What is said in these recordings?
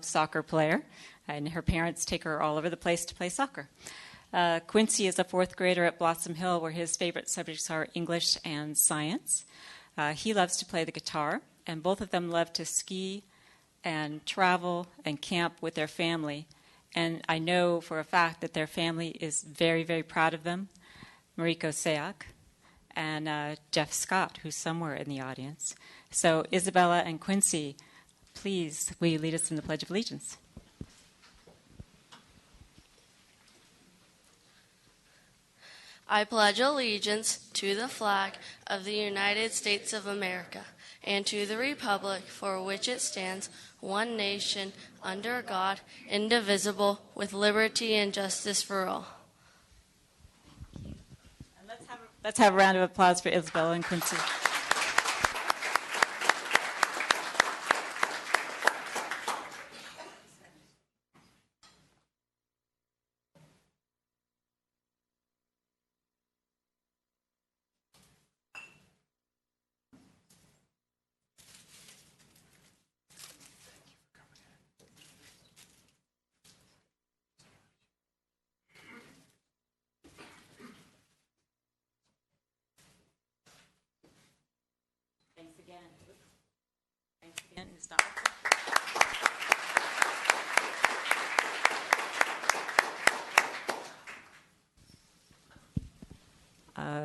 soccer player, and her parents take her all over the place to play soccer. Quincy is a fourth grader at Blossom Hill, where his favorite subjects are English and science. He loves to play the guitar, and both of them love to ski and travel and camp with their family. And I know for a fact that their family is very, very proud of them. Mariko Seak and Jeff Scott, who's somewhere in the audience. So Isabella and Quincy, please, will you lead us in the Pledge of Allegiance? I pledge allegiance to the flag of the United States of America and to the republic for which it stands, one nation, under God, indivisible, with liberty and justice for all. And let's have a round of applause for Isabella and Quincy.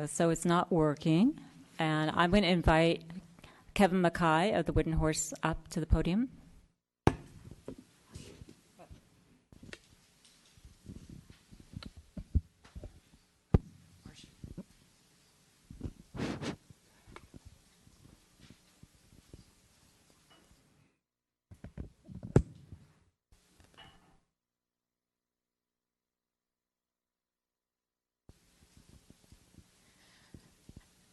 So it's not working, and I'm going to invite Kevin Mackay of the Wooden Horse up to the podium.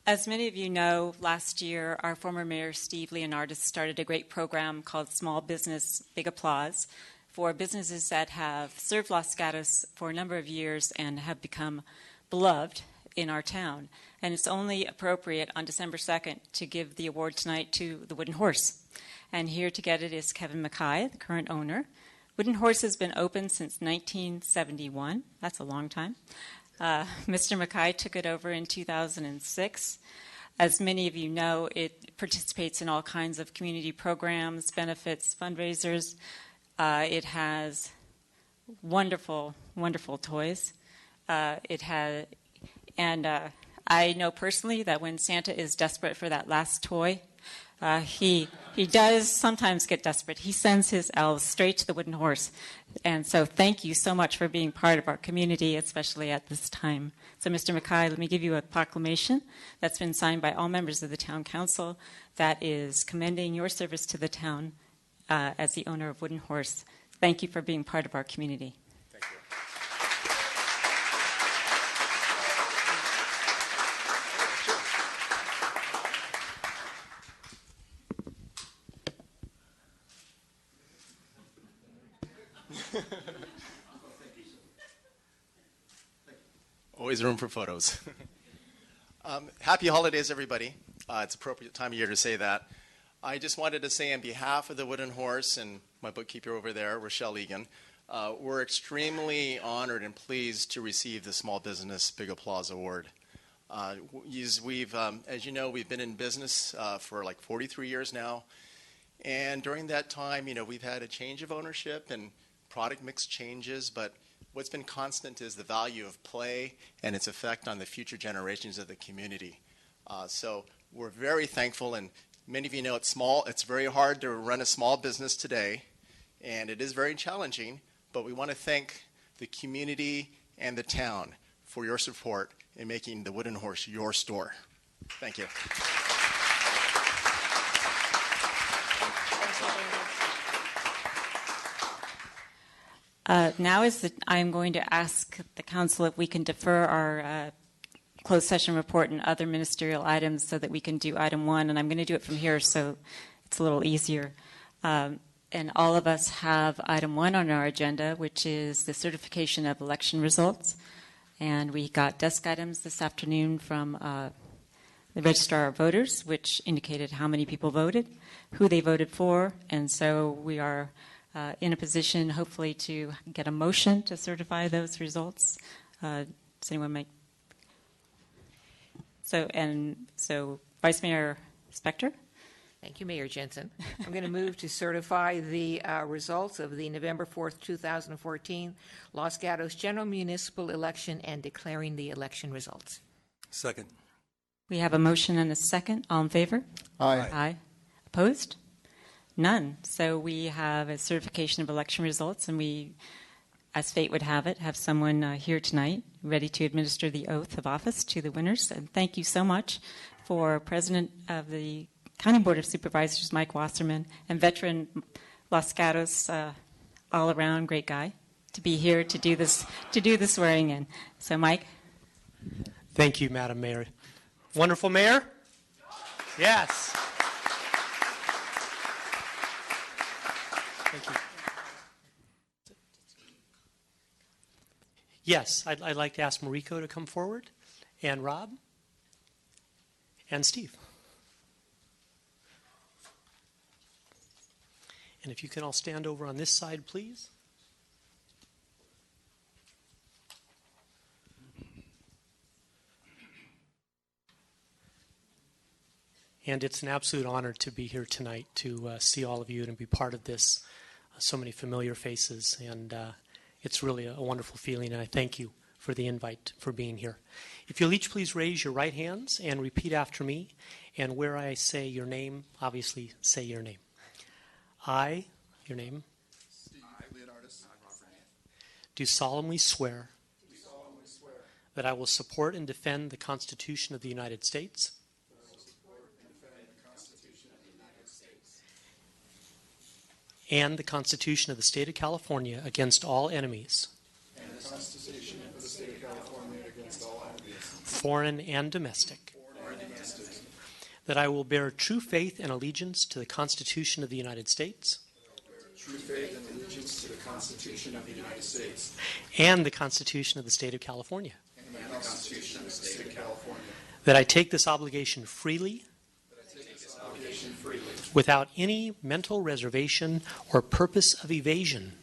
As many of you know, last year our former mayor Steve Leonardis started a great program called Small Business Big Applause for businesses that have served Los Gatos for a number of years and have become beloved in our town. And it's only appropriate on December 2nd to give the award tonight to the Wooden Horse. And here to get it is Kevin Mackay, the current owner. Wooden Horse has been open since 1971. That's a long time. Mr. Mackay took it over in 2006. As many of you know, it participates in all kinds of community programs, benefits, fundraisers. It has wonderful, wonderful toys. I know personally that when Santa is desperate for that last toy, he does sometimes get desperate. He sends his elves straight to the Wooden Horse. And so thank you so much for being part of our community, especially at this time. So Mr. Mackay, let me give you a proclamation that's been signed by all members of the town council that is commending your service to the town as the owner of Wooden Horse. Thank you for being part of our community. Thank you. Always room for photos. Happy holidays, everybody. It's appropriate time of year to say that. I just wanted to say on behalf of the Wooden Horse and my bookkeeper over there, Rochelle Egan, we're extremely honored and pleased to receive the Small Business Big Applause Award. As you know, we've been in business for like 43 years now. And during that time, we've had a change of ownership and product mix changes, but what's been constant is the value of play and its effect on the future generations of the community. So we're very thankful, and many of you know it's very hard to run a small business today, and it is very challenging, but we want to thank the community and the town for your support in making the Wooden Horse your store. Thank you. I'm going to ask the council if we can defer our closed session report and other ministerial items so that we can do item 1, and I'm going to do it from here so it's a little easier. And all of us have item 1 on our agenda, which is the certification of election results. And we got desk items this afternoon from the registrar of voters, which indicated how many people voted, who they voted for, and so we are in a position, hopefully, to get a motion to certify those results. Does anyone make? So Vice Mayor Spector? Thank you, Mayor Jensen. I'm going to move to certify the results of the November 4th, 2014 Los Gatos General Municipal Election and declaring the election results. Second. We have a motion and a second. All in favor? Aye. Aye. Opposed? None. So we have a certification of election results, and we, as fate would have it, have someone here tonight ready to administer the oath of office to the winners. And thank you so much for President of the County Board of Supervisors, Mike Wasserman, and veteran Los Gatos, all-around great guy, to be here to do the swearing in. So, Mike. Thank you, Madam Mayor. Wonderful Mayor? Yes. Thank you. Yes, I'd like to ask Mariko to come forward, and Rob, and Steve. And if you can all stand over on this side, please. And it's an absolute honor to be here tonight to see all of you and be part of this. So many familiar faces, and it's really a wonderful feeling, and I thank you for the invite, for being here. If you'll each please raise your right hands and repeat after me, and where I say your name, obviously say your name. I, your name, do solemnly swear that I will support and defend the Constitution of the United States and the Constitution of the State of California against all enemies, foreign and domestic, that I will bear true faith and allegiance to the Constitution of the United States and the Constitution of the State of California, that I take this obligation freely without any mental reservation or purpose of evasion.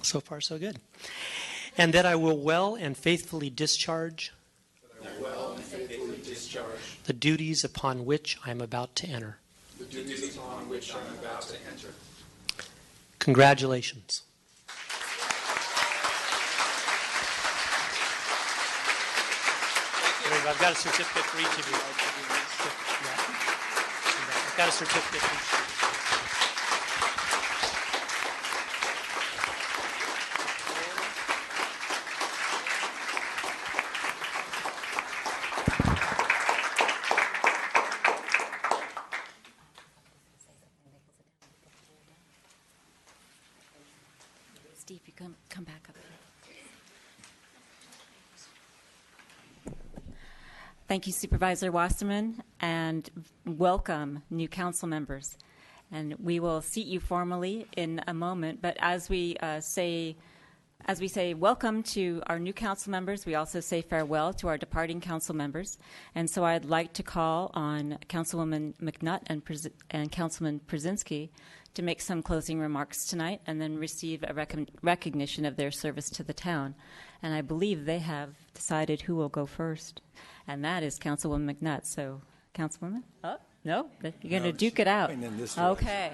So far, so good. And that I will well and faithfully discharge the duties upon which I am about to enter. Congratulations. I've got a certificate for each of you. I've got a certificate for each of you. Steve, you come back up here. Thank you, Supervisor Wasserman, and welcome new council members. And we will seat you formally in a moment. But as we say welcome to our new council members, we also say farewell to our departing council members. And so I'd like to call on Councilwoman McNutt and Councilman Przinski to make some closing remarks tonight and then receive a recognition of their service to the town. And I believe they have decided who will go first, and that is Councilwoman McNutt. So, Councilwoman? Oh, no? You're going to duke it out. Okay.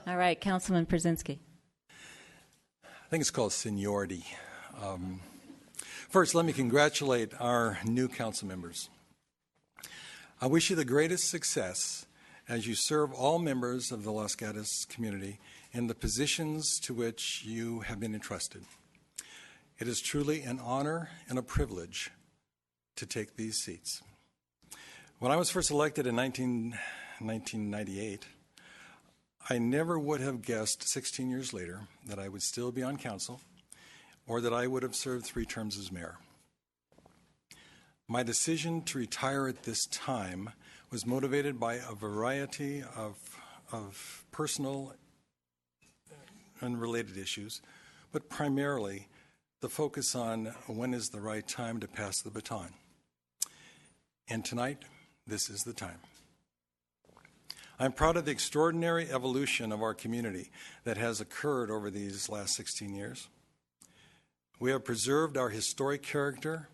All right, Councilman Przinski. I think it's called seniority. First, let me congratulate our new council members. I wish you the greatest success as you serve all members of the Los Gatos community in the positions to which you have been entrusted. It is truly an honor and a privilege to take these seats. When I was first elected in 1998, I never would have guessed 16 years later that I would still be on council or that I would have served 3 terms as mayor. My decision to retire at this time was motivated by a variety of personal and related issues, but primarily the focus on when is the right time to pass the baton. And tonight, this is the time. I'm proud of the extraordinary evolution of our community that has occurred over these last 16 years. We have preserved our historic character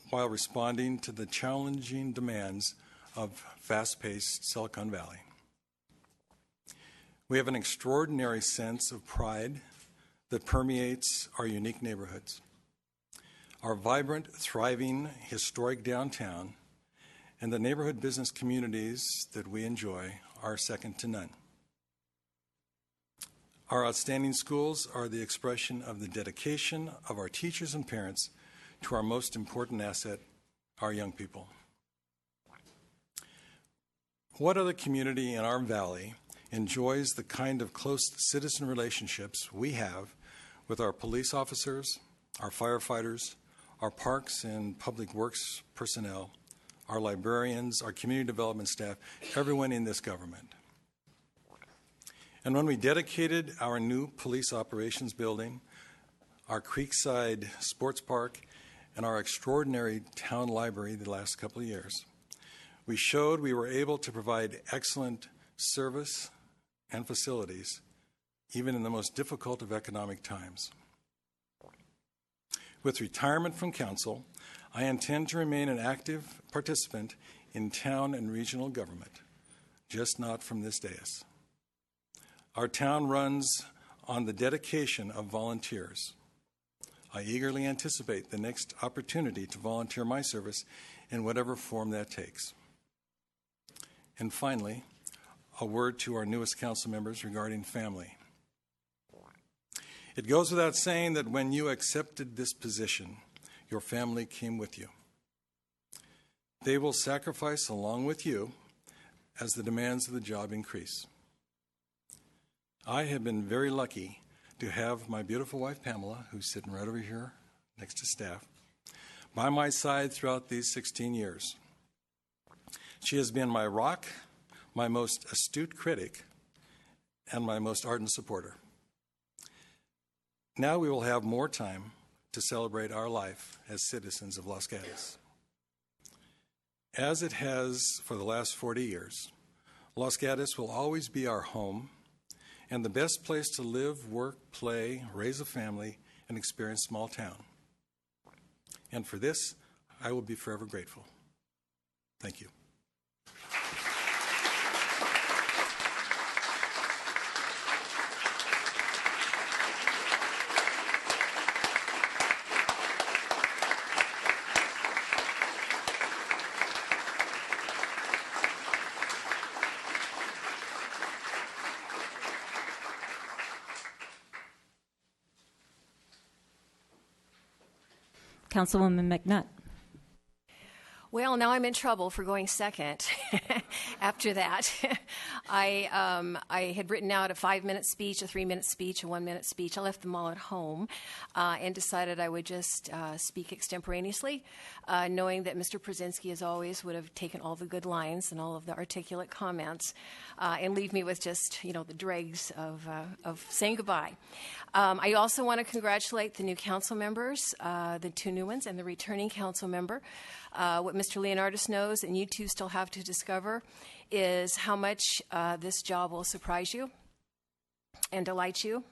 while responding to the challenging demands of fast-paced Silicon Valley. We have an extraordinary sense of pride that permeates our unique neighborhoods. Our vibrant, thriving, historic downtown and the neighborhood business communities that we enjoy are second to none. Our outstanding schools are the expression of the dedication of our teachers and parents to our most important asset, our young people. What other community in our valley enjoys the kind of close citizen relationships we have with our police officers, our firefighters, our parks and public works personnel, our librarians, our community development staff, everyone in this government? And when we dedicated our new police operations building, our Creekside Sports Park, and our extraordinary town library the last couple of years, we showed we were able to provide excellent service and facilities, even in the most difficult of economic times. With retirement from council, I intend to remain an active participant in town and regional government, just not from this dais. Our town runs on the dedication of volunteers. I eagerly anticipate the next opportunity to volunteer my service in whatever form that takes. And finally, a word to our newest council members regarding family. It goes without saying that when you accepted this position, your family came with you. They will sacrifice along with you as the demands of the job increase. I have been very lucky to have my beautiful wife, Pamela, who's sitting right over here next to staff, by my side throughout these 16 years. She has been my rock, my most astute critic, and my most ardent supporter. Now we will have more time to celebrate our life as citizens of Los Gatos. As it has for the last 40 years, Los Gatos will always be our home and the best place to live, work, play, raise a family, and experience small town. And for this, I will be forever grateful. Thank you. Councilwoman McNutt. Well, now I'm in trouble for going second after that. I had written out a 5-minute speech, a 3-minute speech, a 1-minute speech. I left them all at home and decided I would just speak extemporaneously, knowing that Mr. Przinski, as always, would have taken all the good lines and all of the articulate comments and leave me with just, the dregs of saying goodbye. I also want to congratulate the new council members, the 2 new ones, and the returning council member. What Mr. Leonardis knows, and you two still have to discover, is how much this job will surprise you and delight you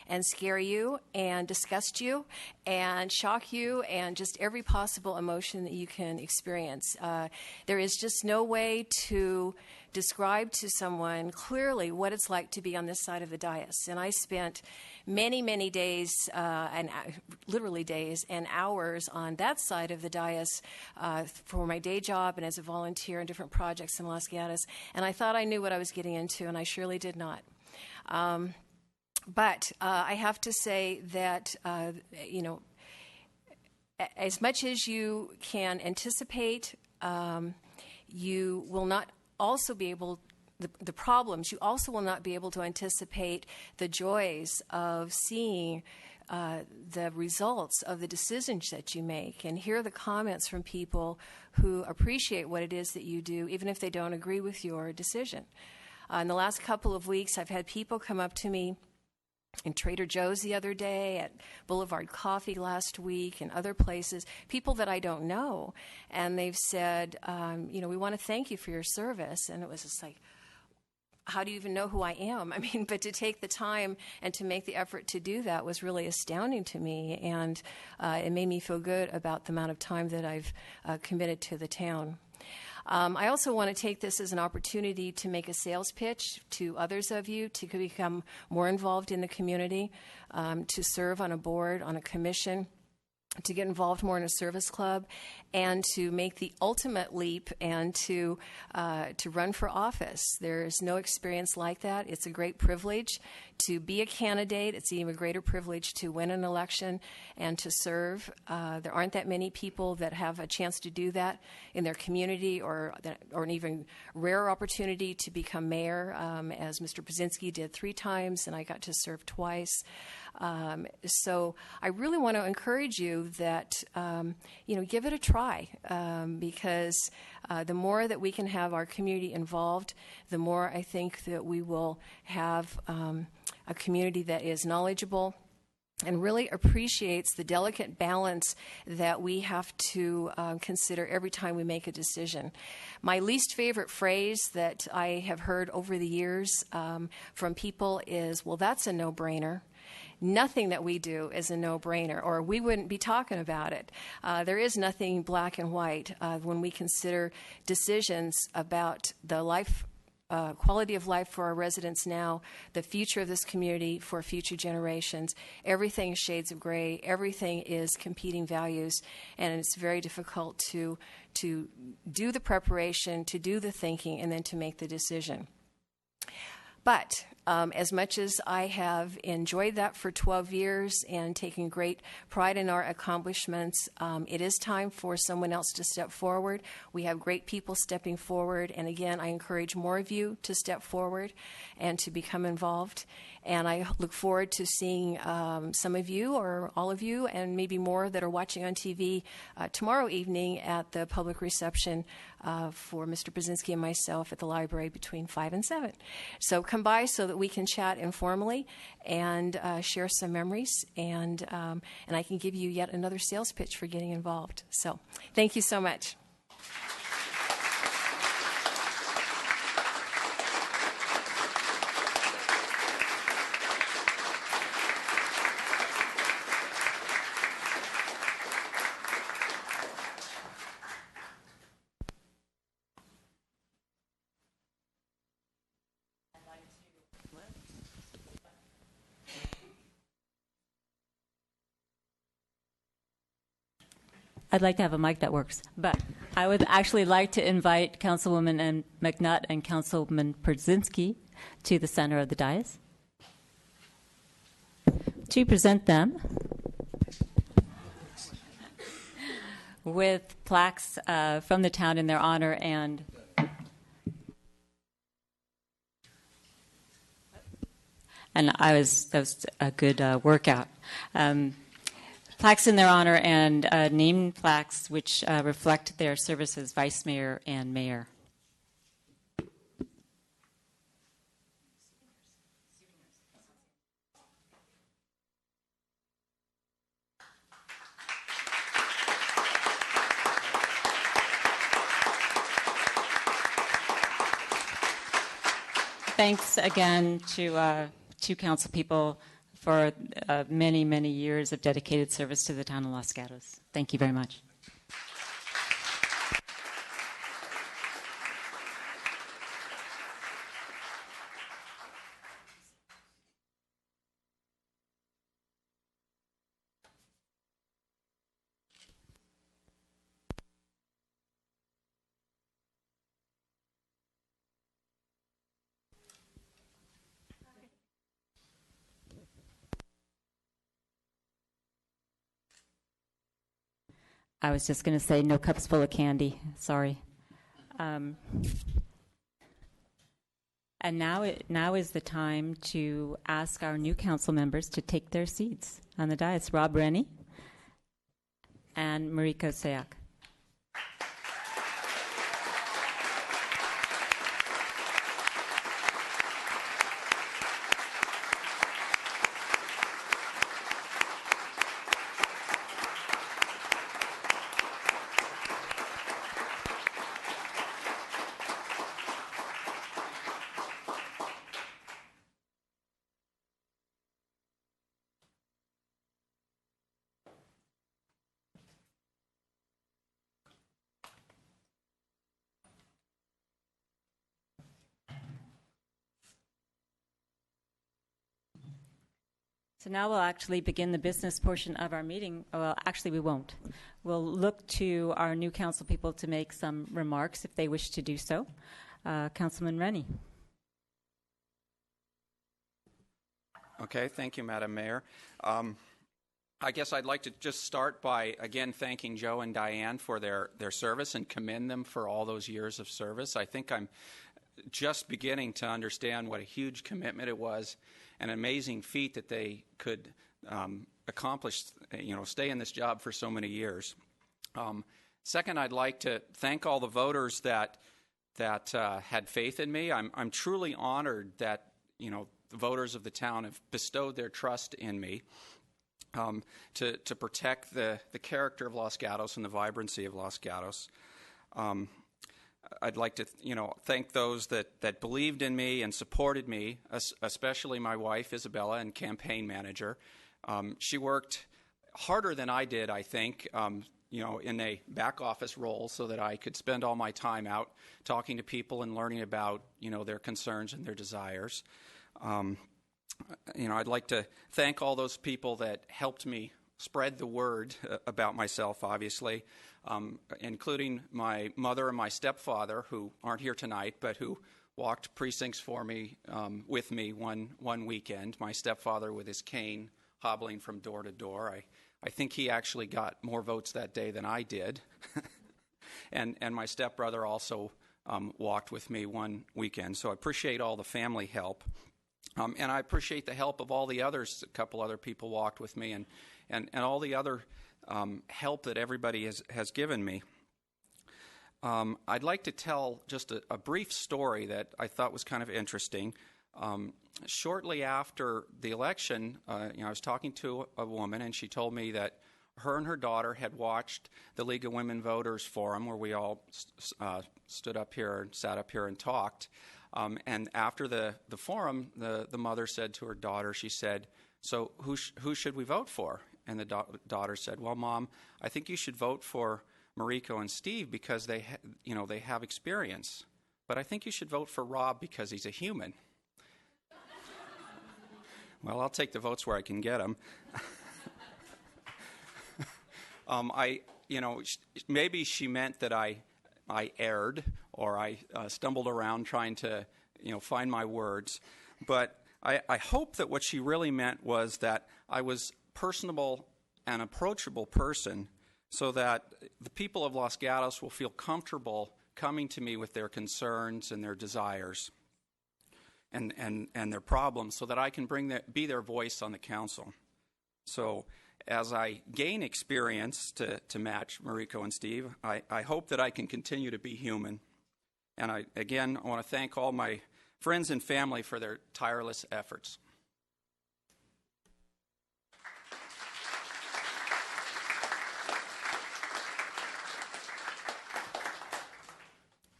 and scare you and disgust you and shock you and just every possible emotion that you can experience. There is just no way to describe to someone clearly what it's like to be on this side of the dais. And I spent many days, and literally days and hours on that side of the dais for my day job and as a volunteer in different projects in Los Gatos. And I thought I knew what I was getting into, and I surely did not. But I have to say that, as much as you can anticipate, you will not also be able, the problems, you also will not be able to anticipate the joys of seeing the results of the decisions that you make and hear the comments from people who appreciate what it is that you do, even if they don't agree with your decision. In the last couple of weeks, I've had people come up to me in Trader Joe's the other day, at Boulevard Coffee last week, and other places, people that I don't know. And they've said, we want to thank you for your service. And it was just like, how do you even know who I am? I mean, but to take the time and to make the effort to do that was really astounding to me. And it made me feel good about the amount of time that I've committed to the town. I also want to take this as an opportunity to make a sales pitch to others of you to become more involved in the community, to serve on a board, on a commission, to get involved more in a service club, and to make the ultimate leap and to run for office. There's no experience like that. It's a great privilege to be a candidate. It's even a greater privilege to win an election and to serve. There aren't that many people that have a chance to do that in their community, or an even rarer opportunity to become mayor, as Mr. Brzezinski did 3 times, and I got to serve twice. So I really want to encourage you that, give it a try, because the more that we can have our community involved, the more I think that we will have a community that is knowledgeable and really appreciates the delicate balance that we have to consider every time we make a decision. My least favorite phrase that I have heard over the years from people is, well, that's a no-brainer. Nothing that we do is a no-brainer, or we wouldn't be talking about it. There is nothing black and white when we consider decisions about the quality of life for our residents now, the future of this community for future generations. Everything is shades of gray. Everything is competing values, and it's very difficult to do the preparation, to do the thinking, and then to make the decision. But as much as I have enjoyed that for 12 years and taken great pride in our accomplishments, it is time for someone else to step forward. We have great people stepping forward, and again, I encourage more of you to step forward and to become involved. And I look forward to seeing some of you, or all of you, and maybe more that are watching on TV tomorrow evening at the public reception for Mr. Brzezinski and myself at the library between 5 and 7. So come by so that we can chat informally and share some memories, and I can give you yet another sales pitch for getting involved. So thank you so much. I'd like to have a mic that works, but I would actually like to invite Councilwoman McNutt and Councilman Brzezinski to the center of the dais to present them with plaques from the town in their honor, and that was a good workout. Plaques in their honor and name plaques which reflect their service as vice mayor and mayor. Thanks again to council people for many, many years of dedicated service to the town of Los Gatos. Thank you very much. I was just going to say no cups full of candy. Sorry. And now is the time to ask our new council members to take their seats on the dais. Rob Rennie and Mariko Sayak. So now we'll actually begin the business portion of our meeting. Well, actually, we won't. We'll look to our new council people to make some remarks if they wish to do so. Councilman Rennie. Okay, thank you, Madam Mayor. I guess I'd like to just start by, again, thanking Joe and Diane for their service and commend them for all those years of service. I think I'm just beginning to understand what a huge commitment it was, an amazing feat that they could accomplish, stay in this job for so many years. Second, I'd like to thank all the voters that had faith in me. I'm truly honored that, the voters of the town have bestowed their trust in me to protect the character of Los Gatos and the vibrancy of Los Gatos. I'd like to, thank those that believed in me and supported me, especially my wife, Isabella, and campaign manager. She worked harder than I did, I think, in a back office role so that I could spend all my time out talking to people and learning about, their concerns and their desires. I'd like to thank all those people that helped me spread the word about myself, obviously, including my mother and my stepfather, who aren't here tonight, but who walked precincts for me, with me one weekend. My stepfather with his cane hobbling from door to door. I think he actually got more votes that day than I did. and my stepbrother also walked with me one weekend. So I appreciate all the family help. And I appreciate the help of all the others. A couple other people walked with me, and all the other help that everybody has given me. I'd like to tell just a brief story that I thought was kind of interesting. Shortly after the election, I was talking to a woman, and she told me that her and her daughter had watched the League of Women Voters Forum, where we all stood up here and sat up here and talked. And after the forum, the mother said to her daughter, she said, "So who should we vote for?" And the daughter said, "Well, Mom, I think you should vote for Mariko and Steve because they have experience. But I think you should vote for Rob because he's a human." Well, I'll take the votes where I can get them. Maybe she meant that I erred or I stumbled around trying to, find my words. But I hope that what she really meant was that I was personable and approachable person so that the people of Los Gatos will feel comfortable coming to me with their concerns and their desires and their problems so that I can be their voice on the council. So as I gain experience to match Mariko and Steve, I hope that I can continue to be human. And I want to thank all my friends and family for their tireless efforts.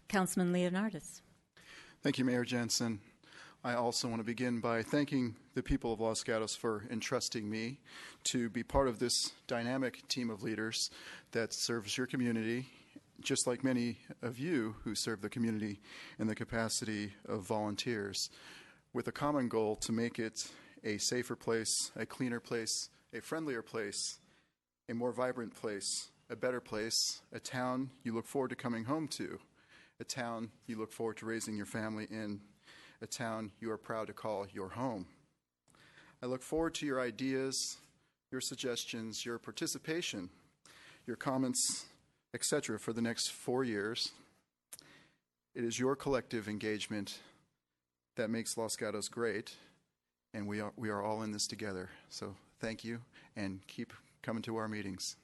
Councilman Leonardis. Thank you, Mayor Jensen. I also want to begin by thanking the people of Los Gatos for entrusting me to be part of this dynamic team of leaders that serves your community, just like many of you who serve the community in the capacity of volunteers, with a common goal to make it a safer place, a cleaner place, a friendlier place, a more vibrant place, a better place, a town you look forward to coming home to, a town you look forward to raising your family in, a town you are proud to call your home. I look forward to your ideas, your suggestions, your participation, your comments, etc. for the next 4 years. It is your collective engagement that makes Los Gatos great, and we are all in this together. So thank you, and keep coming to our meetings.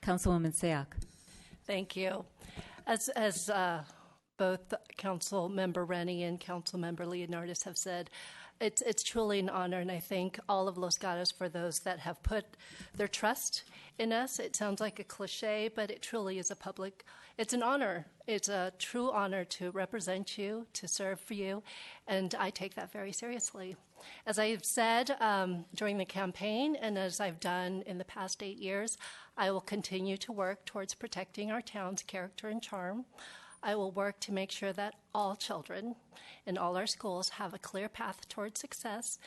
Councilwoman Sayoc. Thank you. As both Council Member Rennie and Council Member Leonardis have said, it's truly an honor, and I thank all of Los Gatos for those that have put their trust in us. It sounds like a cliche, but it truly is it's an honor. It's a true honor to represent you, to serve for you, and I take that very seriously. As I have said during the campaign, and as I've done in the past 8 years, I will continue to work towards protecting our town's character and charm. I will work to make sure that all children in all our schools have a clear path toward success.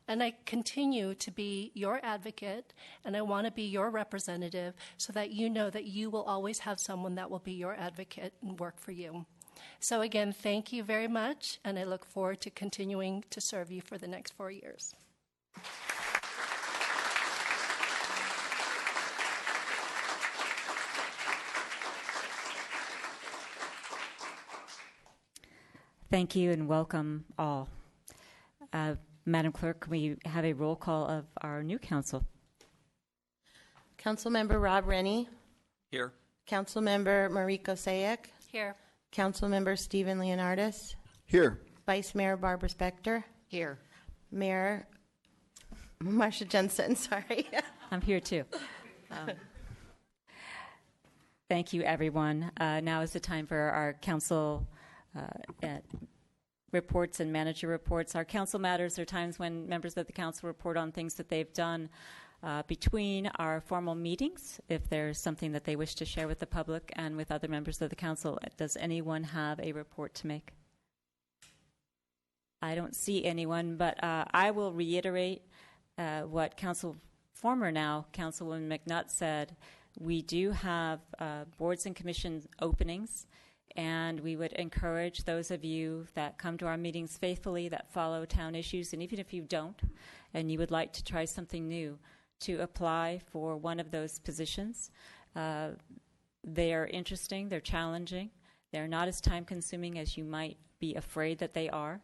And I continue to be your advocate, and I want to be your representative so that you know that you will always have someone that will be your advocate and work for you. So again, thank you very much, and I look forward to continuing to serve you for the next 4 years. Thank you and welcome all. Madam Clerk, can we have a roll call of our new council? Councilmember Rob Rennie. Here. Councilmember Mariko Sayek. Here. Councilmember Stephen Leonardis. Here. Vice Mayor Barbara Spector. Here. Mayor Marcia Jensen, sorry. I'm here too. Thank you, everyone. Now is the time for our council reports and manager reports. Our council matters are times when members of the council report on things that they've done between our formal meetings, if there's something that they wish to share with the public and with other members of the council. Does anyone have a report to make? I don't see anyone, but I will reiterate what former Councilwoman McNutt said. We do have boards and commissions openings, and we would encourage those of you that come to our meetings faithfully, that follow town issues, and even if you don't, and you would like to try something new, to apply for one of those positions. They are interesting, they're challenging, they're not as time-consuming as you might be afraid that they are.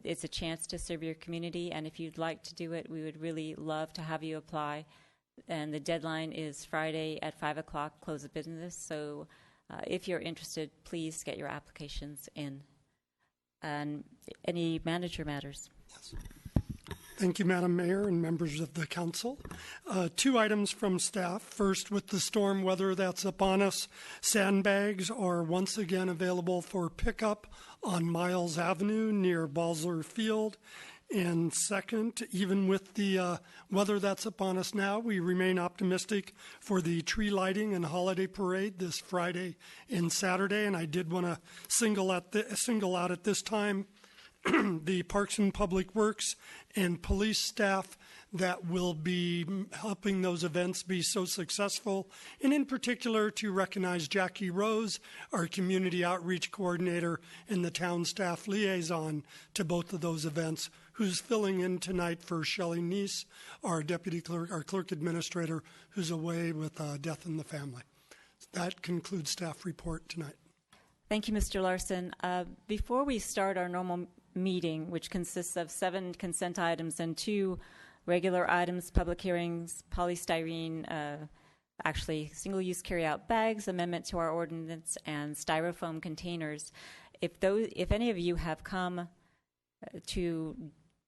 It's a chance to serve your community, and if you'd like to do it, we would really love to have you apply. And the deadline is Friday at 5 o'clock, close of business. So if you're interested, please get your applications in. And any manager matters? Yes. Thank you, Madam Mayor and members of the council. 2 items from staff. First, with the storm weather that's upon us, sandbags are once again available for pickup on Miles Avenue near Balzer Field. And second, even with the weather that's upon us now, we remain optimistic for the tree lighting and holiday parade this Friday and Saturday. And I did want to single out at this time the Parks and Public Works and police staff that will be helping those events be so successful, and in particular to recognize Jackie Rose, our community outreach coordinator and the town staff liaison to both of those events, who's filling in tonight for Shelley Neese, our deputy clerk, our clerk administrator, who's away with death in the family. That concludes staff report tonight. Thank you, Mr. Larson. Before we start our normal meeting, which consists of 7 consent items and 2 regular items, public hearings, polystyrene, actually single-use carry-out bags, amendment to our ordinance, and styrofoam containers. If any of you have come to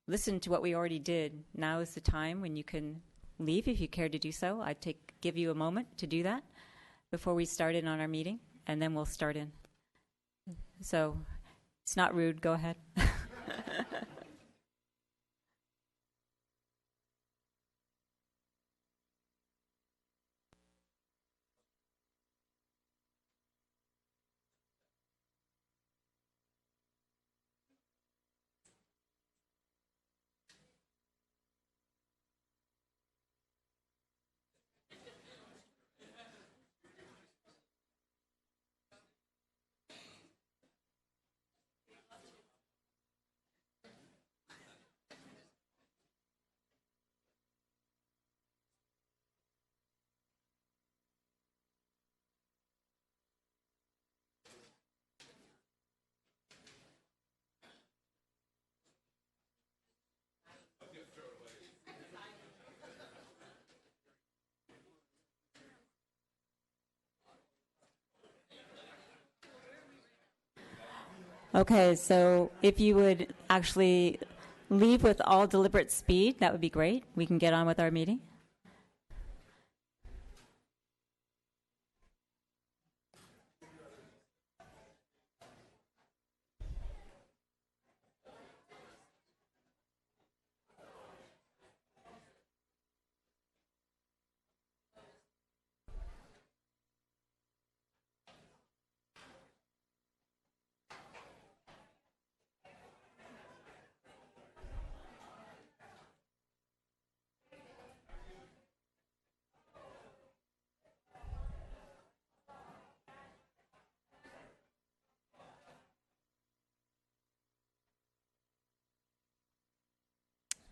listen to what we already did, now is the time when you can leave if you care to do so. I'd give you a moment to do that before we start in on our meeting, and then we'll start in. So it's not rude. Go ahead. Okay, so if you would actually leave with all deliberate speed, that would be great. We can get on with our meeting.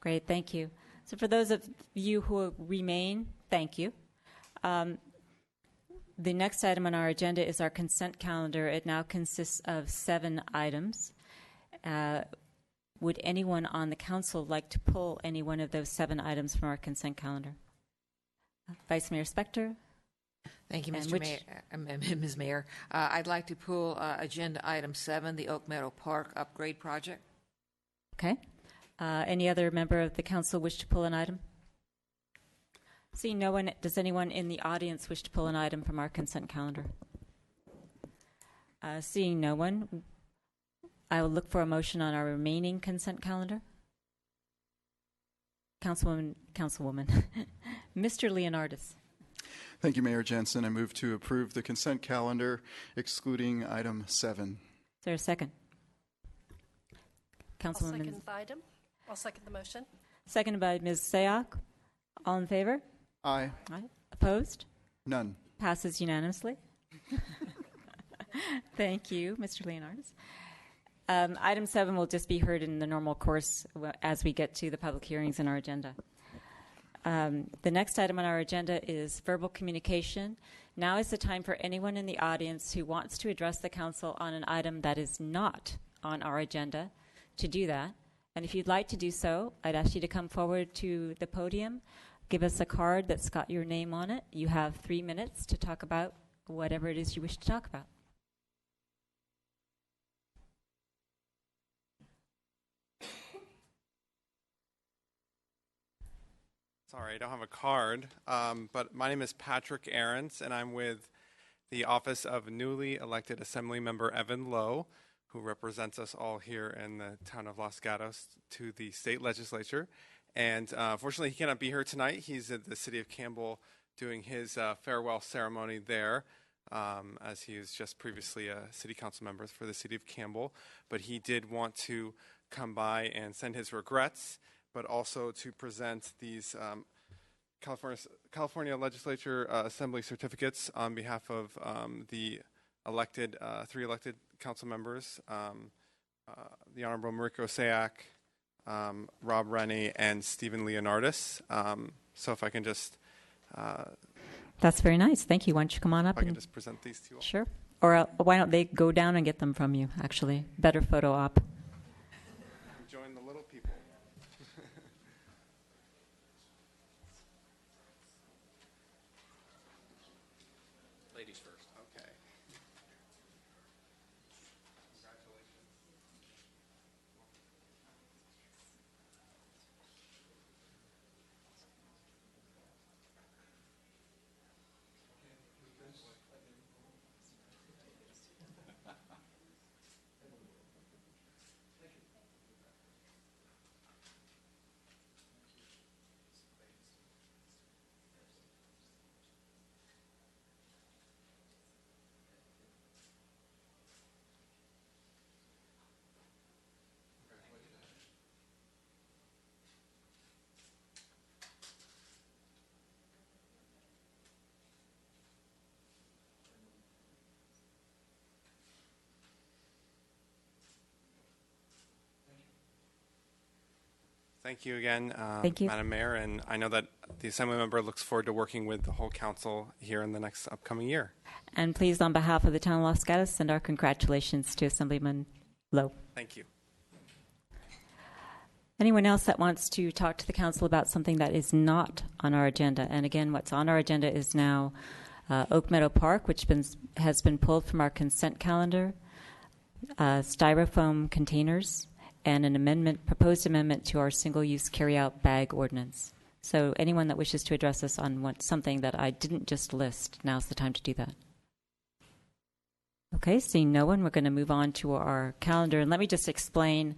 Great, thank you. So for those of you who remain, thank you. The next item on our agenda is our consent calendar. It now consists of 7 items. Would anyone on the council like to pull any one of those 7 items from our consent calendar? Vice Mayor Spector? Thank you, Mr. Mayor. Ms. Mayor. I'd like to pull agenda item 7, the Oak Meadow Park upgrade project. Okay. Any other member of the council wish to pull an item? Seeing no one, does anyone in the audience wish to pull an item from our consent calendar? Seeing no one, I will look for a motion on our remaining consent calendar. Councilwoman, Mr. Leonardis. Thank you, Mayor Jensen. I move to approve the consent calendar, excluding item 7. Is there a second? I'll Councilwoman. second the item. I'll second the motion. Seconded by Ms. Sayoc. All in favor? Aye. Aye. Opposed? None. Passes unanimously. Thank you, Mr. Leonardis. Item 7 will just be heard in the normal course as we get to the public hearings in our agenda. The next item on our agenda is verbal communication. Now is the time for anyone in the audience who wants to address the council on an item that is not on our agenda to do that. And if you'd like to do so, I'd ask you to come forward to the podium, give us a card that's got your name on it. You have 3 minutes to talk about whatever it is you wish to talk about. Sorry, I don't have a card, but my name is Patrick Ahrens, and I'm with the office of newly elected Assembly Member Evan Lowe, who represents us all here in the town of Los Gatos to the state legislature. And fortunately, he cannot be here tonight. He's at the city of Campbell doing his farewell ceremony there, as he was just previously a city council member for the city of Campbell. But he did want to come by and send his regrets, but also to present these California Legislature Assembly certificates on behalf of the elected 3 elected council members, the Honorable Mariko Sayak, Rob Rennie, and Stephen Leonardis. So if I can just... That's very nice. Thank you. Why don't you come on up? I can just present these to you all. Sure. Or why don't they go down and get them from you, actually? Better photo op. Join the little people. Ladies first. Okay. Thank you again, Thank you. Madam Mayor, and I know that the Assembly member looks forward to working with the whole council here in the next upcoming year. And please, on behalf of the town of Los Gatos, send our congratulations to Assemblyman Lowe. Thank you. Anyone else that wants to talk to the council about something that is not on our agenda? And again, what's on our agenda is now Oak Meadow Park, which has been pulled from our consent calendar, styrofoam containers, and an proposed amendment to our single-use carry-out bag ordinance. So anyone that wishes to address us on something that I didn't just list, now's the time to do that. Okay, seeing no one, we're going to move on to our calendar. And let me just explain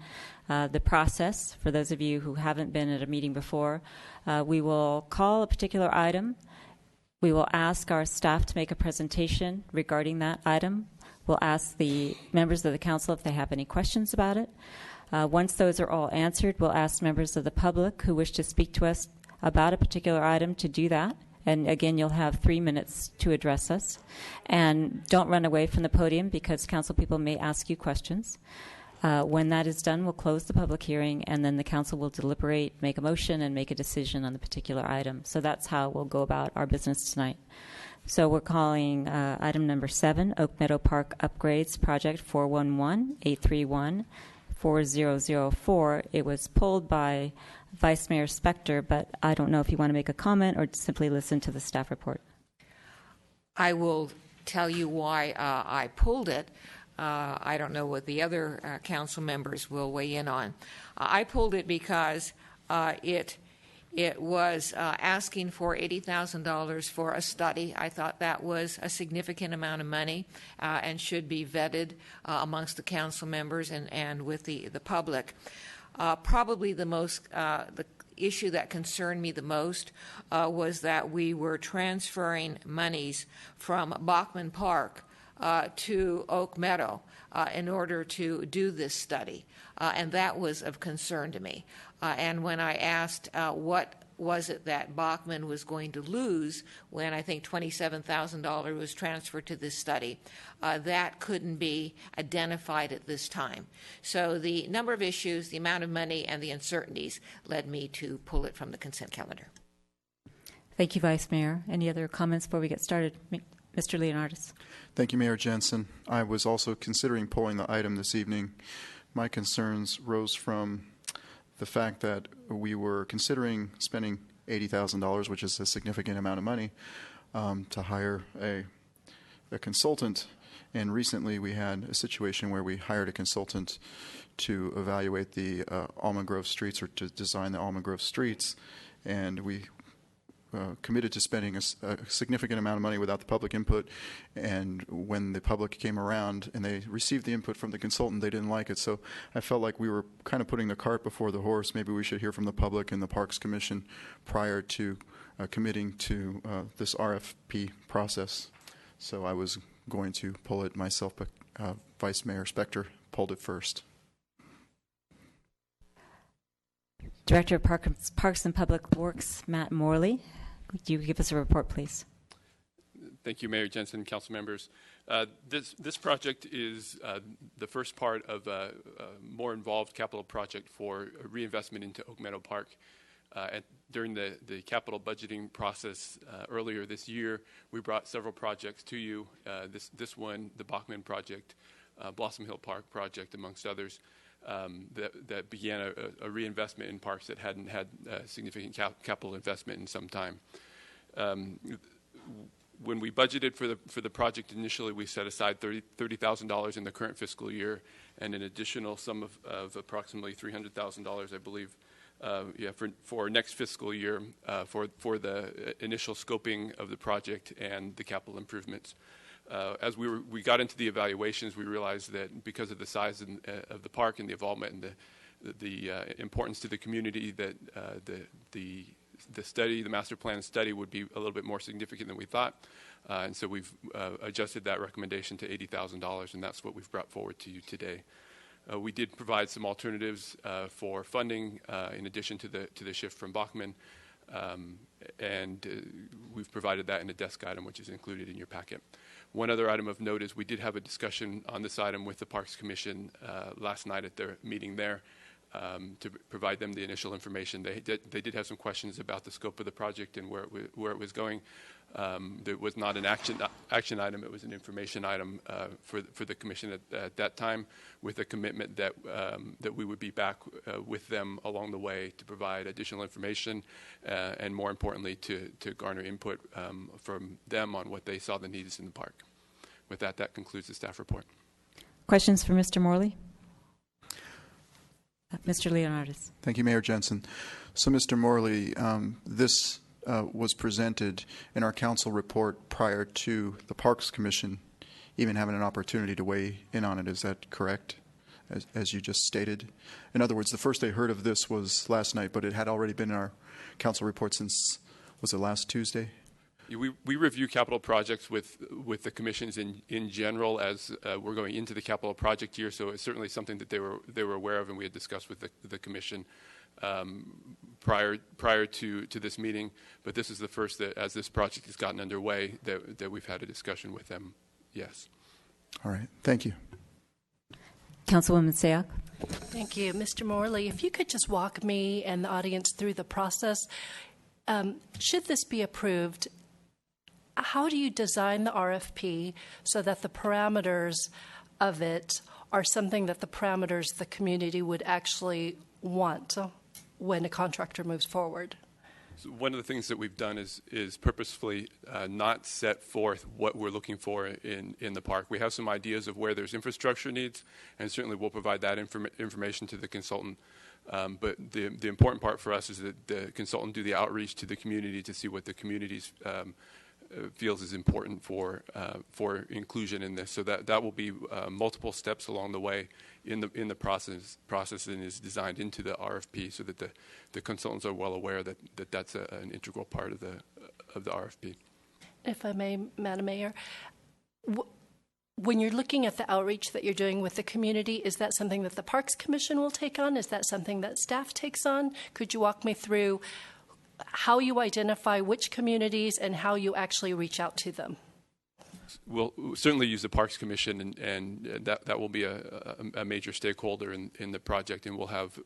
the process for those of you who haven't been at a meeting before. We will call a particular item. We will ask our staff to make a presentation regarding that item. We'll ask the members of the council if they have any questions about it. Once those are all answered, we'll ask members of the public who wish to speak to us about a particular item to do that. And again, you'll have 3 minutes to address us. And don't run away from the podium because council people may ask you questions. When that is done, we'll close the public hearing, and then the council will deliberate, make a motion, and make a decision on the particular item. So that's how we'll go about our business tonight. So we're calling item number 7, Oak Meadow Park Upgrades Project 411-831-4004. It was pulled by Vice Mayor Spector, but I don't know if you want to make a comment or simply listen to the staff report. I will tell you why I pulled it. I don't know what the other council members will weigh in on. I pulled it because it was asking for $80,000 for a study. I thought that was a significant amount of money and should be vetted amongst the council members and with the public. Probably the issue that concerned me the most was that we were transferring monies from Bachman Park to Oak Meadow in order to do this study, and that was of concern to me. And when I asked what was it that Bachman was going to lose when I think $27,000 was transferred to this study, that couldn't be identified at this time. So the number of issues, the amount of money, and the uncertainties led me to pull it from the consent calendar. Thank you, Vice Mayor. Any other comments before we get started? Mr. Leonardis. Thank you, Mayor Jensen. I was also considering pulling the item this evening. My concerns rose from the fact that we were considering spending $80,000, which is a significant amount of money, to hire a consultant. And recently we had a situation where we hired a consultant to evaluate the Almond Grove streets, or to design the Almond Grove streets, and we committed to spending a significant amount of money without the public input. And when the public came around and they received the input from the consultant, they didn't like it. So I felt like we were kind of putting the cart before the horse. Maybe we should hear from the public and the Parks Commission prior to committing to this RFP process. So I was going to pull it myself, but Vice Mayor Spector pulled it first. Director of Parks and Public Works, Matt Morley. Would you give us a report, please? Thank you, Mayor Jensen, council members. This project is the first part of a more involved capital project for reinvestment into Oak Meadow Park. During the capital budgeting process earlier this year, we brought several projects to you. This one, the Bachman project, Blossom Hill Park project, amongst others. That began a reinvestment in parks that hadn't had significant capital investment in some time. When we budgeted for the project initially, we set aside $30,000 in the current fiscal year, and an additional sum of approximately $300,000, I believe, for next fiscal year for the initial scoping of the project and the capital improvements. As we got into the evaluations, we realized that because of the size of the park and the involvement and the importance to the community, that the master plan study would be a little bit more significant than we thought. And so we've adjusted that recommendation to $80,000, and that's what we've brought forward to you today. We did provide some alternatives for funding in addition to the shift from Bachman, and we've provided that in a desk item, which is included in your packet. One other item of note is we did have a discussion on this item with the Parks Commission last night at their meeting there to provide them the initial information. They did have some questions about the scope of the project and where it was going. There was not an action item; it was an information item for the commission at that time, with a commitment that we would be back with them along the way to provide additional information, and more importantly, to garner input from them on what they saw the needs in the park. With that, that concludes the staff report. Questions for Mr. Morley? Mr. Leonardis. Thank you, Mayor Jensen. So, Mr. Morley, this was presented in our council report prior to the Parks Commission even having an opportunity to weigh in on it. Is that correct, as you just stated? In other words, the first they heard of this was last night, but it had already been in our council report since, was it last Tuesday? We review capital projects with the commissions in general as we're going into the capital project year, so it's certainly something that they were aware of, and we had discussed with the commission prior to this meeting. But this is the first that, as this project has gotten underway, that we've had a discussion with them. Yes. All right. Thank you. Councilwoman Sayak. Thank you. Mr. Morley, if you could just walk me and the audience through the process. Should this be approved, how do you design the RFP so that the parameters of it are something that the community would actually want when a contractor moves forward? So one of the things that we've done is purposefully not set forth what we're looking for in the park. We have some ideas of where there's infrastructure needs, and certainly we'll provide that information to the consultant. But the important part for us is that the consultant do the outreach to the community to see what the community's feels is important for inclusion in this. So that will be multiple steps along the way in the process and is designed into the RFP so that the consultants are well aware that that's an integral part of the RFP. If I may, Madam Mayor, when you're looking at the outreach that you're doing with the community, is that something that the Parks Commission will take on? Is that something that staff takes on? Could you walk me through how you identify which communities and how you actually reach out to them? We'll certainly use the Parks Commission, and that will be a major stakeholder in the project, and we'll have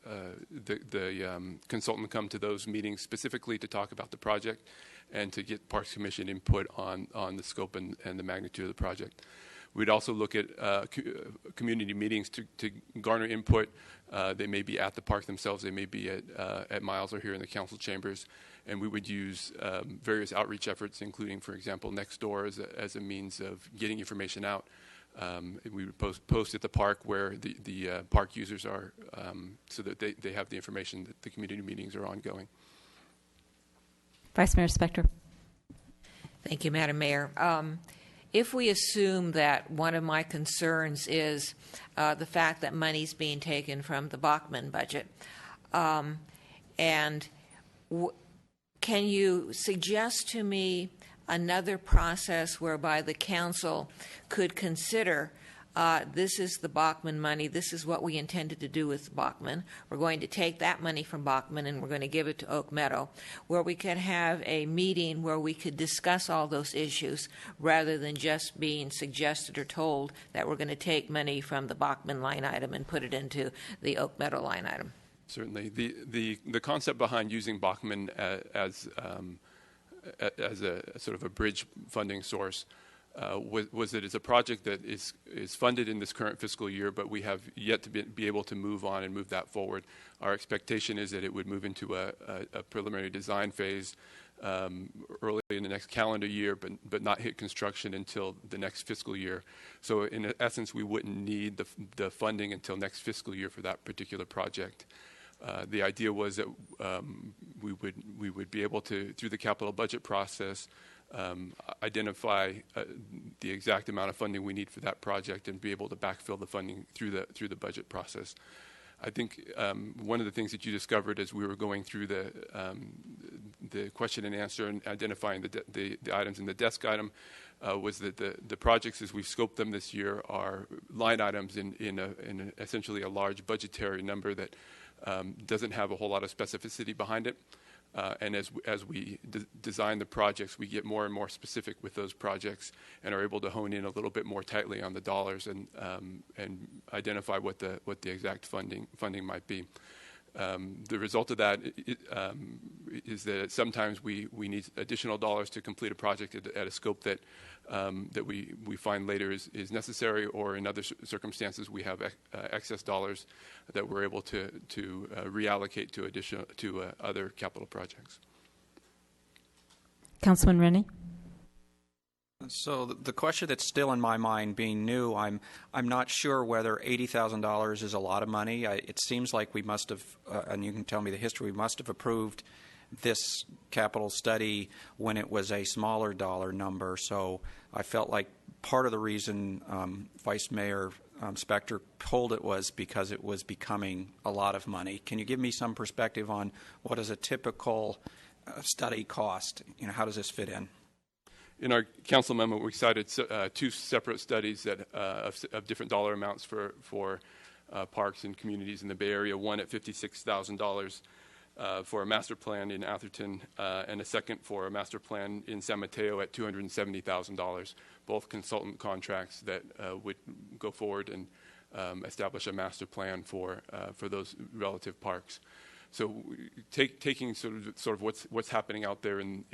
the consultant come to those meetings specifically to talk about the project and to get Parks Commission input on the scope and the magnitude of the project. We'd also look at community meetings to garner input. They may be at the park themselves. They may be at Miles or here in the council chambers. And we would use various outreach efforts, including, for example, Nextdoor as a means of getting information out. We would post at the park where the park users are so that they have the information that the community meetings are ongoing. Vice Mayor Spector. Thank you, Madam Mayor. If we assume that one of my concerns is the fact that money's being taken from the Bachman budget, can you suggest to me another process whereby the council could consider this is the Bachman money, this is what we intended to do with Bachman. We're going to take that money from Bachman and we're going to give it to Oak Meadow, where we could have a meeting where we could discuss all those issues rather than just being suggested or told that we're going to take money from the Bachman line item and put it into the Oak Meadow line item. Certainly. The concept behind using Bachman as a sort of a bridge funding source was that it's a project that is funded in this current fiscal year, but we have yet to be able to move on and move that forward. Our expectation is that it would move into a preliminary design phase early in the next calendar year, but not hit construction until the next fiscal year. So in essence, we wouldn't need the funding until next fiscal year for that particular project. The idea was that we would be able to, through the capital budget process, identify the exact amount of funding we need for that project and be able to backfill the funding through the budget process. I think one of the things that you discovered as we were going through the question and answer and identifying the items in the desk item was that the projects as we've scoped them this year are line items in essentially a large budgetary number that doesn't have a whole lot of specificity behind it. And as we design the projects, we get more and more specific with those projects and are able to hone in a little bit more tightly on the dollars and identify what the exact funding might be. The result of that is that sometimes we need additional dollars to complete a project at a scope that we find later is necessary, or in other circumstances we have excess dollars that we're able to reallocate to other capital projects. Councilman Rennie. So the question that's still in my mind, being new, I'm not sure whether $80,000 is a lot of money. It seems like we must have, and you can tell me the history, we must have approved this capital study when it was a smaller dollar number. So I felt like part of the reason Vice Mayor Spector pulled it was because it was becoming a lot of money. Can you give me some perspective on what does a typical study cost? How does this fit in? In our council memo, we cited two separate studies that of different dollar amounts for parks and communities in the Bay Area. One at $56,000 for a master plan in Atherton, and a second for a master plan in San Mateo at $270,000. Both consultant contracts that would go forward and establish a master plan for those relative parks. So taking sort of what's happening out there in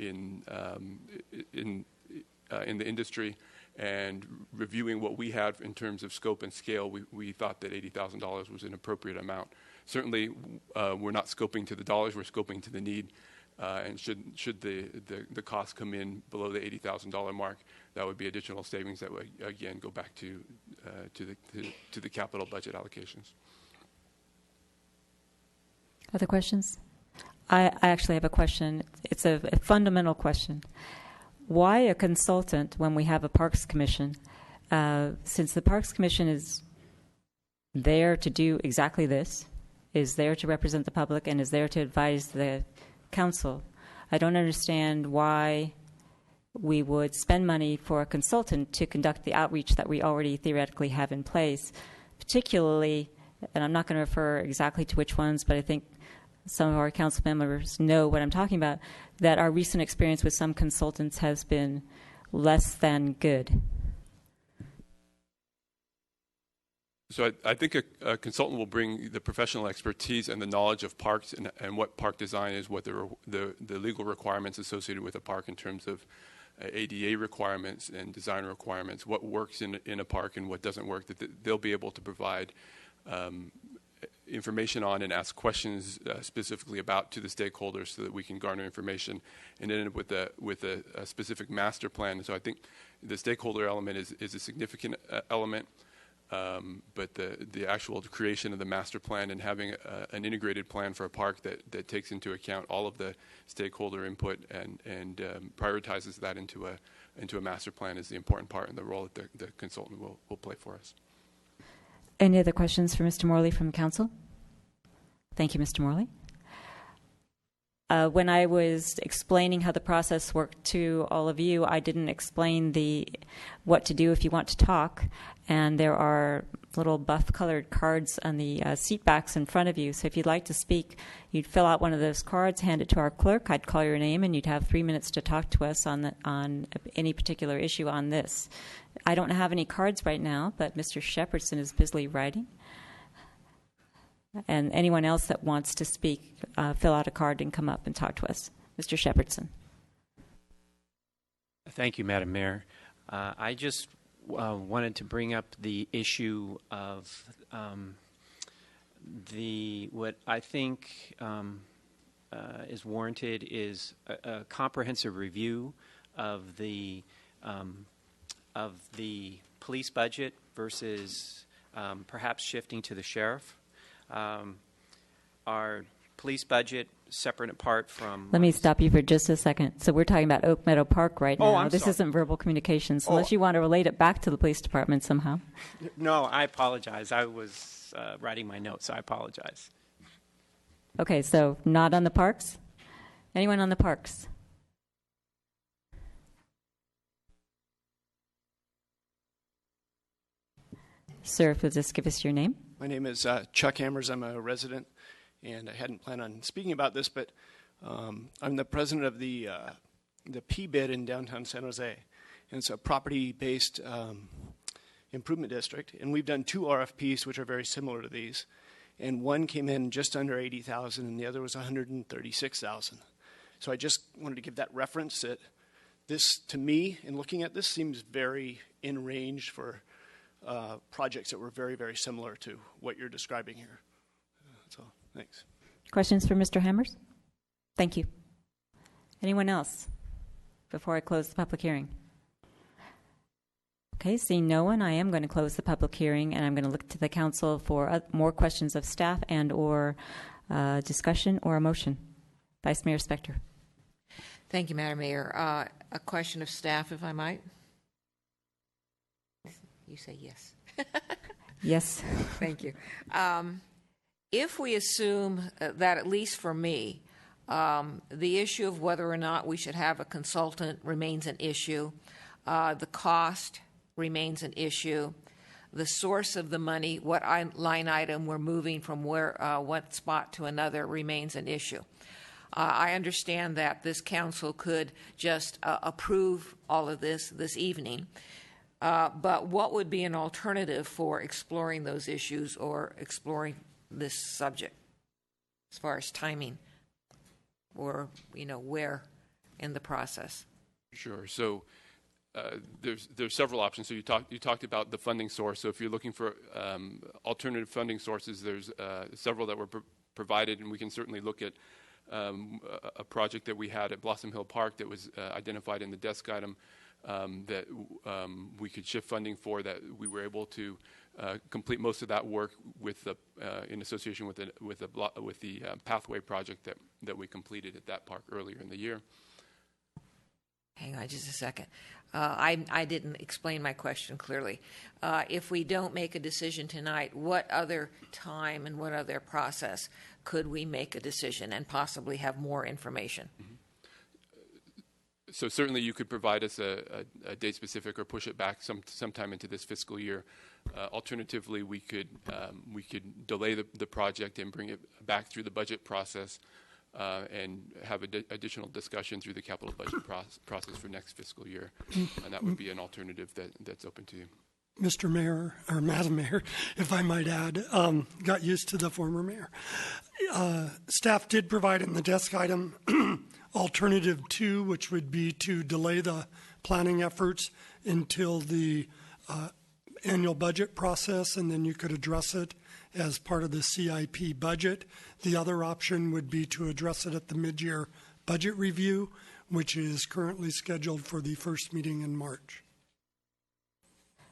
the industry and reviewing what we had in terms of scope and scale, we thought that $80,000 was an appropriate amount. Certainly, we're not scoping to the dollars; we're scoping to the need. And should the cost come in below the $80,000 mark, that would be additional savings that would again go back to the capital budget allocations. Other questions? I actually have a question. It's a fundamental question. Why a consultant when we have a Parks Commission? Since the Parks Commission is there to do exactly this, is there to represent the public, and is there to advise the council, I don't understand why we would spend money for a consultant to conduct the outreach that we already theoretically have in place, particularly, and I'm not going to refer exactly to which ones, but I think some of our council members know what I'm talking about, that our recent experience with some consultants has been less than good. So I think a consultant will bring the professional expertise and the knowledge of parks and what park design is, what the legal requirements associated with a park in terms of ADA requirements and design requirements, what works in a park and what doesn't work, that they'll be able to provide information on and ask questions specifically about to the stakeholders so that we can garner information and end up with a specific master plan. So I think the stakeholder element is a significant element. But the actual creation of the master plan and having an integrated plan for a park that takes into account all of the stakeholder input and prioritizes that into a master plan is the important part and the role that the consultant will play for us. Any other questions for Mr. Morley from council? Thank you, Mr. Morley. When I was explaining how the process worked to all of you, I didn't explain what to do if you want to talk. And there are little buff-colored cards on the seat backs in front of you. So if you'd like to speak, you'd fill out one of those cards, hand it to our clerk. I'd call your name, and you'd have 3 minutes to talk to us on any particular issue on this. I don't have any cards right now, but Mr. Shepherdson is busily writing. And anyone else that wants to speak, fill out a card and come up and talk to us. Mr. Shepherdson. Thank you, Madam Mayor. I just wanted to bring up the issue of what I think is warranted is a comprehensive review of the police budget versus perhaps shifting to the sheriff. Our police budget separate and apart from... Let me stop you for just a second. So we're talking about Oak Meadow Park right now. I'm this sorry. Isn't verbal communications, unless you want to relate it back to the police department somehow. No, I apologize. I was writing my notes, so I apologize. Okay, so not on the parks? Anyone on the parks? Sir, if you'll just give us your name. My name is Chuck Hammers. I'm a resident, and I hadn't planned on speaking about this, but I'm the president of the PBID in downtown San Jose, and it's a property-based improvement district. And we've done 2 RFPs, which are very similar to these, and one came in just under $80,000, and the other was $136,000. So I just wanted to give that reference that this, to me, in looking at this, seems very in range for projects that were very, very similar to what you're describing here. That's all. Thanks. Questions for Mr. Hammers? Thank you. Anyone else before I close the public hearing? Okay, seeing no one, I am going to close the public hearing, and I'm going to look to the council for more questions of staff and or discussion or a motion. Vice Mayor Spector. Thank you, Madam Mayor. A question of staff, if I might. You say yes. Yes. Thank you. If we assume that, at least for me, the issue of whether or not we should have a consultant remains an issue, the cost remains an issue, the source of the money, what line item we're moving from one spot to another remains an issue. I understand that this council could just approve all of this evening. But what would be an alternative for exploring those issues or exploring this subject as far as timing or, where in the process? Sure. So there's several options. So you talked about the funding source. So if you're looking for alternative funding sources, there's several that were provided, and we can certainly look at a project that we had at Blossom Hill Park that was identified in the desk item that we could shift funding for, that we were able to complete most of that work with the in association with the pathway project that we completed at that park earlier in the year. Hang on just a second. I didn't explain my question clearly. If we don't make a decision tonight, what other time and what other process could we make a decision and possibly have more information? Mm-hmm. So certainly you could provide us a date specific or push it back sometime into this fiscal year. Alternatively, we could delay the project and bring it back through the budget process and have additional discussion through the capital budget process for next fiscal year. And that would be an alternative that's open to you. Mr. Mayor, or Madam Mayor, if I might add, got used to the former mayor. Staff did provide in the desk item alternative 2, which would be to delay the planning efforts until the annual budget process, and then you could address it as part of the CIP budget. The other option would be to address it at the mid-year budget review, which is currently scheduled for the first meeting in March.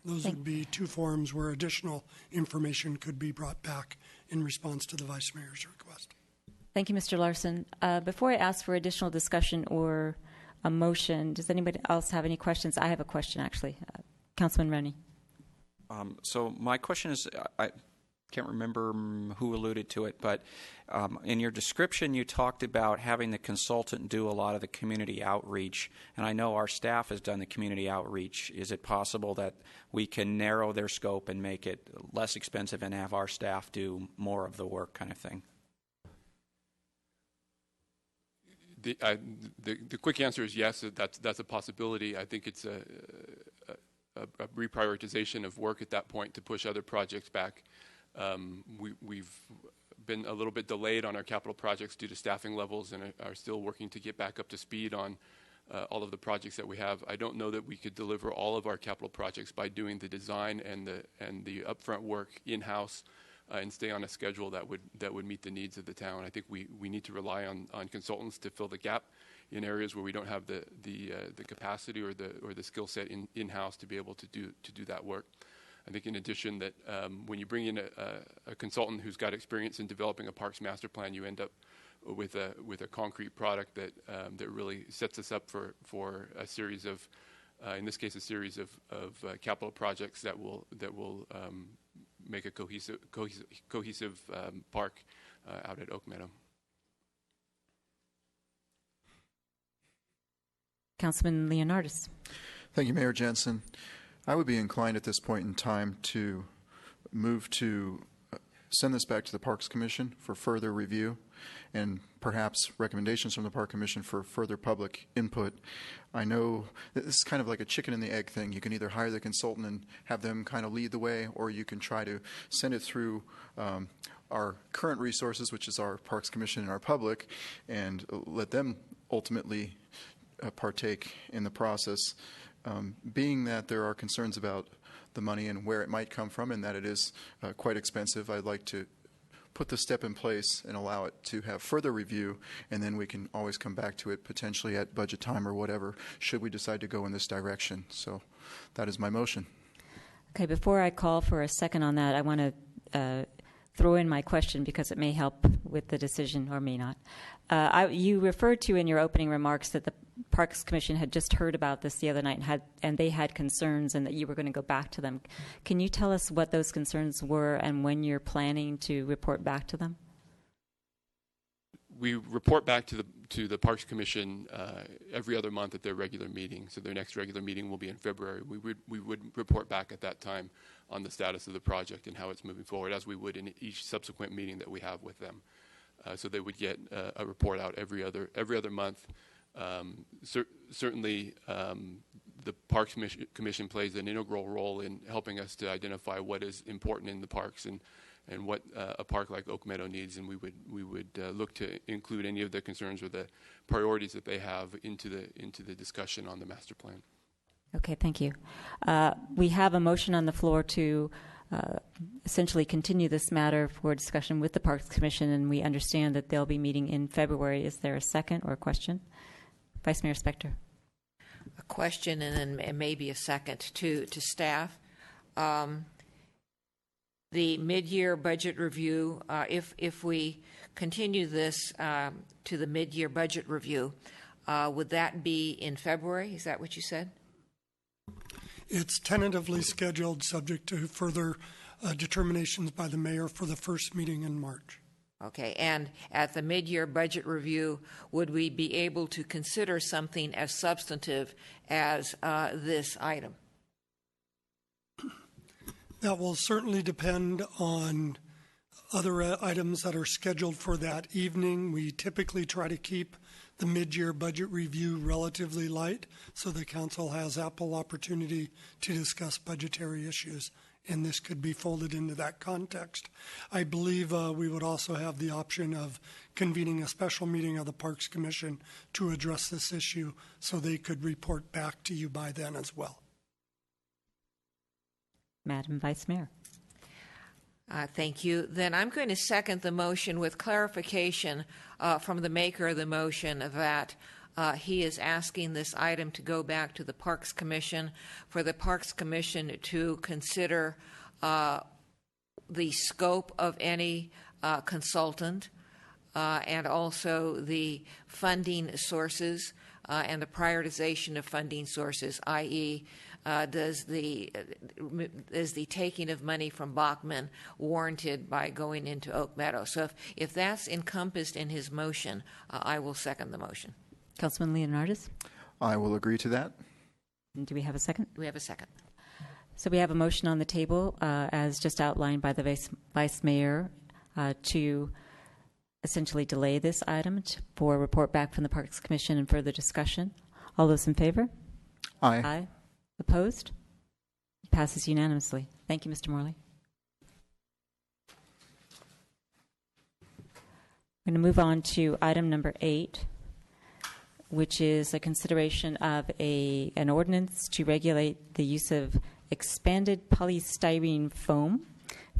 Those would be 2 forums where additional information could be brought back in response to the Vice Mayor's request. Thank you, Mr. Larson. Before I ask for additional discussion or a motion, does anybody else have any questions? I have a question, actually. Councilman Rennie. So my question is, I can't remember who alluded to it, but in your description you talked about having the consultant do a lot of the community outreach, and I know our staff has done the community outreach. Is it possible that we can narrow their scope and make it less expensive and have our staff do more of the work, kind of thing? The quick answer is yes. That's a possibility. I think it's a reprioritization of work at that point to push other projects back. We've been a little bit delayed on our capital projects due to staffing levels, and are still working to get back up to speed on all of the projects that we have. I don't know that we could deliver all of our capital projects by doing the design and the upfront work in-house and stay on a schedule that would meet the needs of the town. I think we need to rely on consultants to fill the gap in areas where we don't have the capacity or the skill set in-house to be able to do that work. I think in addition that when you bring in a consultant who's got experience in developing a parks master plan, you end up with a concrete product that really sets us up for a series of, in this case, a series of capital projects that will make a cohesive park out at Oak Meadow. Councilman Leonardis. Thank you, Mayor Jensen. I would be inclined at this point in time to move to send this back to the Parks Commission for further review and perhaps recommendations from the Park Commission for further public input. I know this is kind of like a chicken and the egg thing. You can either hire the consultant and have them kind of lead the way, or you can try to send it through our current resources, which is our Parks Commission and our public, and let them ultimately partake in the process. Being that there are concerns about the money and where it might come from, and that it is quite expensive, I'd like to put the step in place and allow it to have further review, and then we can always come back to it potentially at budget time or whatever, should we decide to go in this direction. So that is my motion. Okay, before I call for a second on that, I want to throw in my question because it may help with the decision or may not. You referred to in your opening remarks that the Parks Commission had just heard about this the other night and they had concerns and that you were going to go back to them. Can you tell us what those concerns were and when you're planning to report back to them? We report back to the Parks Commission every other month at their regular meeting. So their next regular meeting will be in February. We would report back at that time on the status of the project and how it's moving forward, as we would in each subsequent meeting that we have with them. So they would get a report out every other month. Certainly, the Parks Commission plays an integral role in helping us to identify what is important in the parks and what a park like Oak Meadow needs, and we would look to include any of the concerns or the priorities that they have into the discussion on the master plan. Okay, thank you. We have a motion on the floor to essentially continue this matter for discussion with the Parks Commission, and we understand that they'll be meeting in February. Is there a second or a question? Vice Mayor Spector. A question and then maybe a second to staff. The mid-year budget review, if we continue this to the mid-year budget review, would that be in February? Is that what you said? It's tentatively scheduled, subject to further determinations by the mayor for the first meeting in March. Okay, and at the mid-year budget review, would we be able to consider something as substantive as this item? That will certainly depend on other items that are scheduled for that evening. We typically try to keep the mid-year budget review relatively light so the council has ample opportunity to discuss budgetary issues, and this could be folded into that context. I believe we would also have the option of convening a special meeting of the Parks Commission to address this issue so they could report back to you by then as well. Madam Vice Mayor. Thank you. Then I'm going to second the motion with clarification from the maker of the motion that he is asking this item to go back to the Parks Commission for the Parks Commission to consider the scope of any consultant and also the funding sources and the prioritization of funding sources, i.e., is the taking of money from Bachman warranted by going into Oak Meadow? So if that's encompassed in his motion, I will second the motion. Councilman Leonardis? I will agree to that. And do we have a second? We have a second. So we have a motion on the table, as just outlined by the Vice Mayor, to essentially delay this item for a report back from the Parks Commission and further discussion. All those in favor? Aye. Aye. Opposed? Passes unanimously. Thank you, Mr. Morley. I'm going to move on to item number 8, which is a consideration of an ordinance to regulate the use of expanded polystyrene foam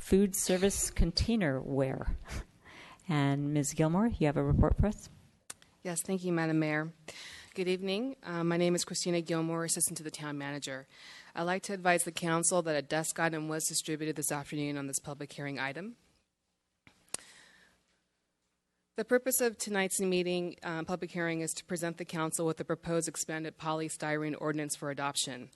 food service containerware. And Ms. Gilmore, you have a report for us? Yes, thank you, Madam Mayor. Good evening. My name is Christina Gilmore, Assistant to the Town Manager. I'd like to advise the Council that a desk item was distributed this afternoon on this public hearing item. The purpose of tonight's meeting, public hearing, is to present the Council with the proposed expanded polystyrene ordinance for adoption.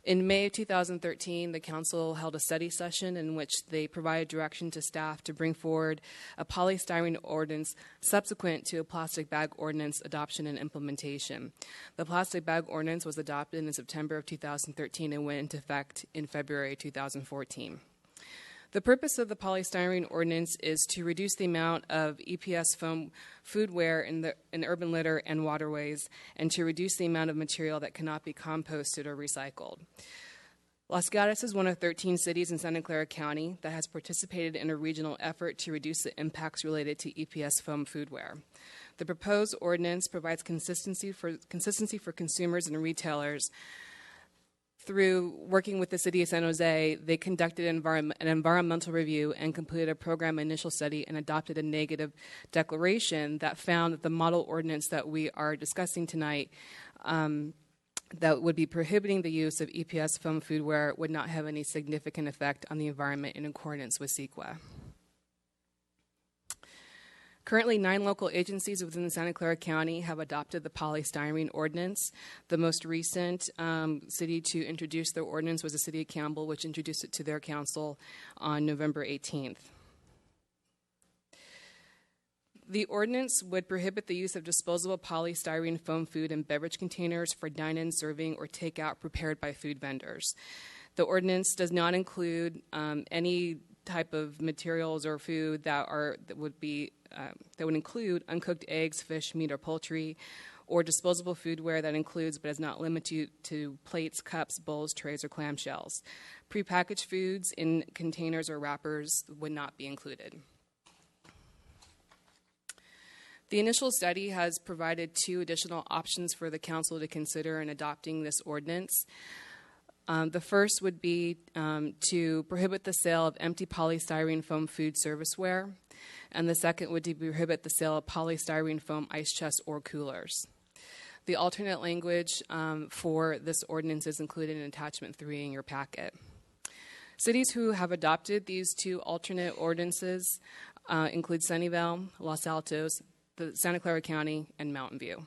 In May of 2013, the Council held a study session in which they provided direction to staff to bring forward a polystyrene ordinance subsequent to a plastic bag ordinance adoption and implementation. The plastic bag ordinance was adopted in September of 2013 and went into effect in February 2014. The purpose of the polystyrene ordinance is to reduce the amount of EPS foam foodware in urban litter and waterways, and to reduce the amount of material that cannot be composted or recycled. Los Gatos is one of 13 cities in Santa Clara County that has participated in a regional effort to reduce the impacts related to EPS foam foodware. The proposed ordinance provides consistency for consumers and retailers. Through working with the City of San Jose, they conducted an environmental review and completed a program initial study and adopted a negative declaration that found that the model ordinance that we are discussing tonight that would be prohibiting the use of EPS foam foodware would not have any significant effect on the environment in accordance with CEQA. Currently, 9 local agencies within Santa Clara County have adopted the polystyrene ordinance. The most recent city to introduce their ordinance was the City of Campbell, which introduced it to their council on November 18th. The ordinance would prohibit the use of disposable polystyrene foam food and beverage containers for dine-in serving or takeout prepared by food vendors. The ordinance does not include any type of materials or food that would include uncooked eggs, fish, meat, or poultry, or disposable foodware that includes but is not limited to plates, cups, bowls, trays, or clamshells. Prepackaged foods in containers or wrappers would not be included. The initial study has provided 2 additional options for the council to consider in adopting this ordinance. The first would be to prohibit the sale of empty polystyrene foam food serviceware, and the second would be to prohibit the sale of polystyrene foam ice chests or coolers. The alternate language for this ordinance is included in attachment 3 in your packet. Cities who have adopted these 2 alternate ordinances include Sunnyvale, Los Altos, the Santa Clara County, and Mountain View.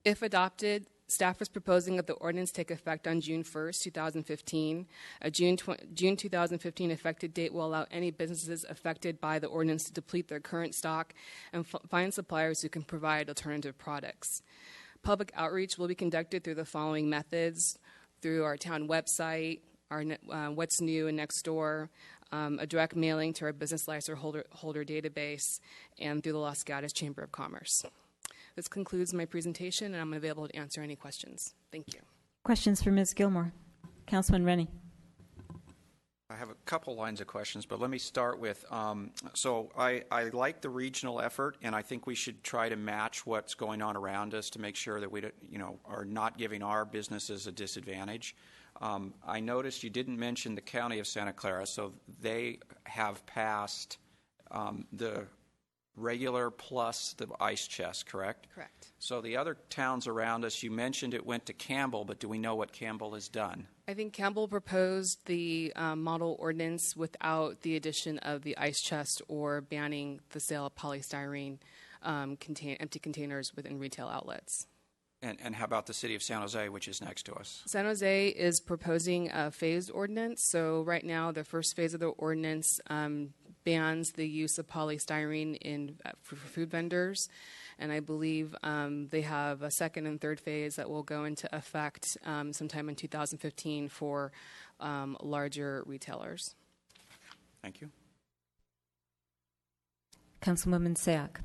If adopted, staff is proposing that the ordinance take effect on June 1st, 2015. A June 2015 effective date will allow any businesses affected by the ordinance to deplete their current stock and find suppliers who can provide alternative products. Public outreach will be conducted through the following methods: through our town website, our What's New and Nextdoor, a direct mailing to our business license holder database, and through the Los Gatos Chamber of Commerce. This concludes my presentation, and I'm available to answer any questions. Thank you. Questions for Ms. Gilmore? Councilman Rennie. I have a couple lines of questions, but let me start with, so I like the regional effort, and I think we should try to match what's going on around us to make sure that we are not giving our businesses a disadvantage. I noticed you didn't mention the County of Santa Clara, so they have passed the regular plus the ice chest, correct? Correct. So the other towns around us, you mentioned it went to Campbell, but do we know what Campbell has done? I think Campbell proposed the model ordinance without the addition of the ice chest or banning the sale of polystyrene empty containers within retail outlets. And how about the city of San Jose, which is next to us? San Jose is proposing a phased ordinance. So right now, the first phase of the ordinance bans the use of polystyrene for food vendors. And I believe they have a second and third phase that will go into effect sometime in 2015 for larger retailers. Thank you. Councilwoman Sayak.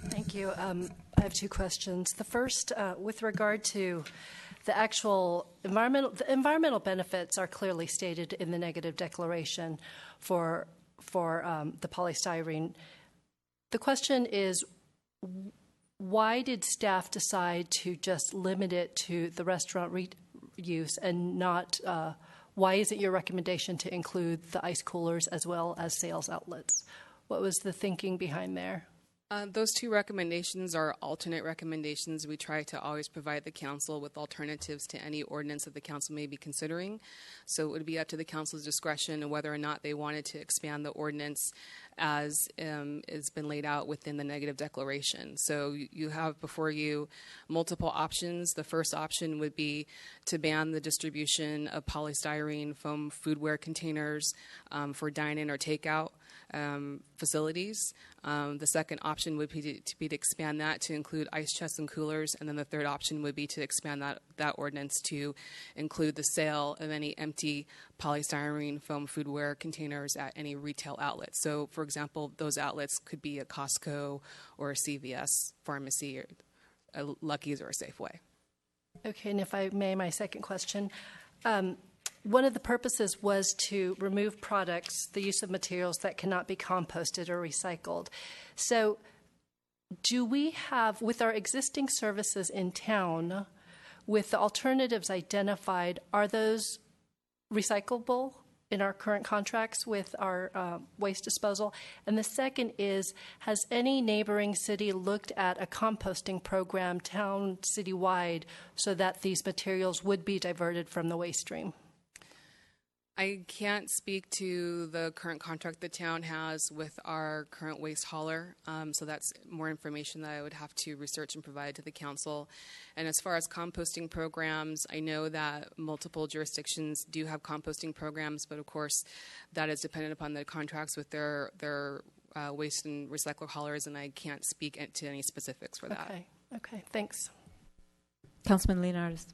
Thank you. I have 2 questions. The first, with regard to the actual environmental benefits are clearly stated in the negative declaration for the polystyrene. The question is, why did staff decide to just limit it to the restaurant use and not, why is it your recommendation to include the ice coolers as well as sales outlets? What was the thinking behind there? Those 2 recommendations are alternate recommendations. We try to always provide the council with alternatives to any ordinance that the council may be considering. So it would be up to the council's discretion whether or not they wanted to expand the ordinance as has been laid out within the negative declaration. So you have before you multiple options. The first option would be to ban the distribution of polystyrene foam foodware containers for dine-in or takeout facilities. The second option would be to expand that to include ice chests and coolers, and then the third option would be to expand that ordinance to include the sale of any empty polystyrene foam foodware containers at any retail outlet. So, for example, those outlets could be a Costco or a CVS pharmacy or a Lucky's or a Safeway. Okay, and if I may, my second question. One of the purposes was to remove products, the use of materials that cannot be composted or recycled. So do we have, with our existing services in town, with the alternatives identified, are those recyclable in our current contracts with our waste disposal? And the second is, has any neighboring city looked at a composting program town citywide so that these materials would be diverted from the waste stream? I can't speak to the current contract the town has with our current waste hauler, so that's more information that I would have to research and provide to the council. And as far as composting programs, I know that multiple jurisdictions do have composting programs, but of course that is dependent upon the contracts with their waste and recycle haulers, and I can't speak to any specifics for that. Okay, thanks. Councilman Leonardis.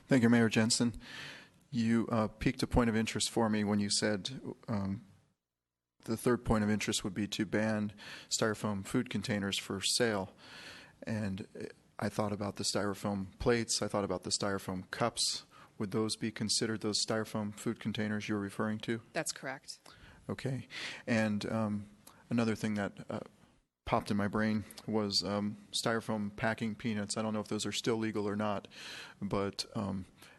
Thank you, Mayor Jensen. You piqued a point of interest for me when you said the third point of interest would be to ban styrofoam food containers for sale. And I thought about the styrofoam plates. I thought about the styrofoam cups. Would those be considered those styrofoam food containers you're referring to? That's correct. Okay. And another thing that popped in my brain was styrofoam packing peanuts. I don't know if those are still legal or not, but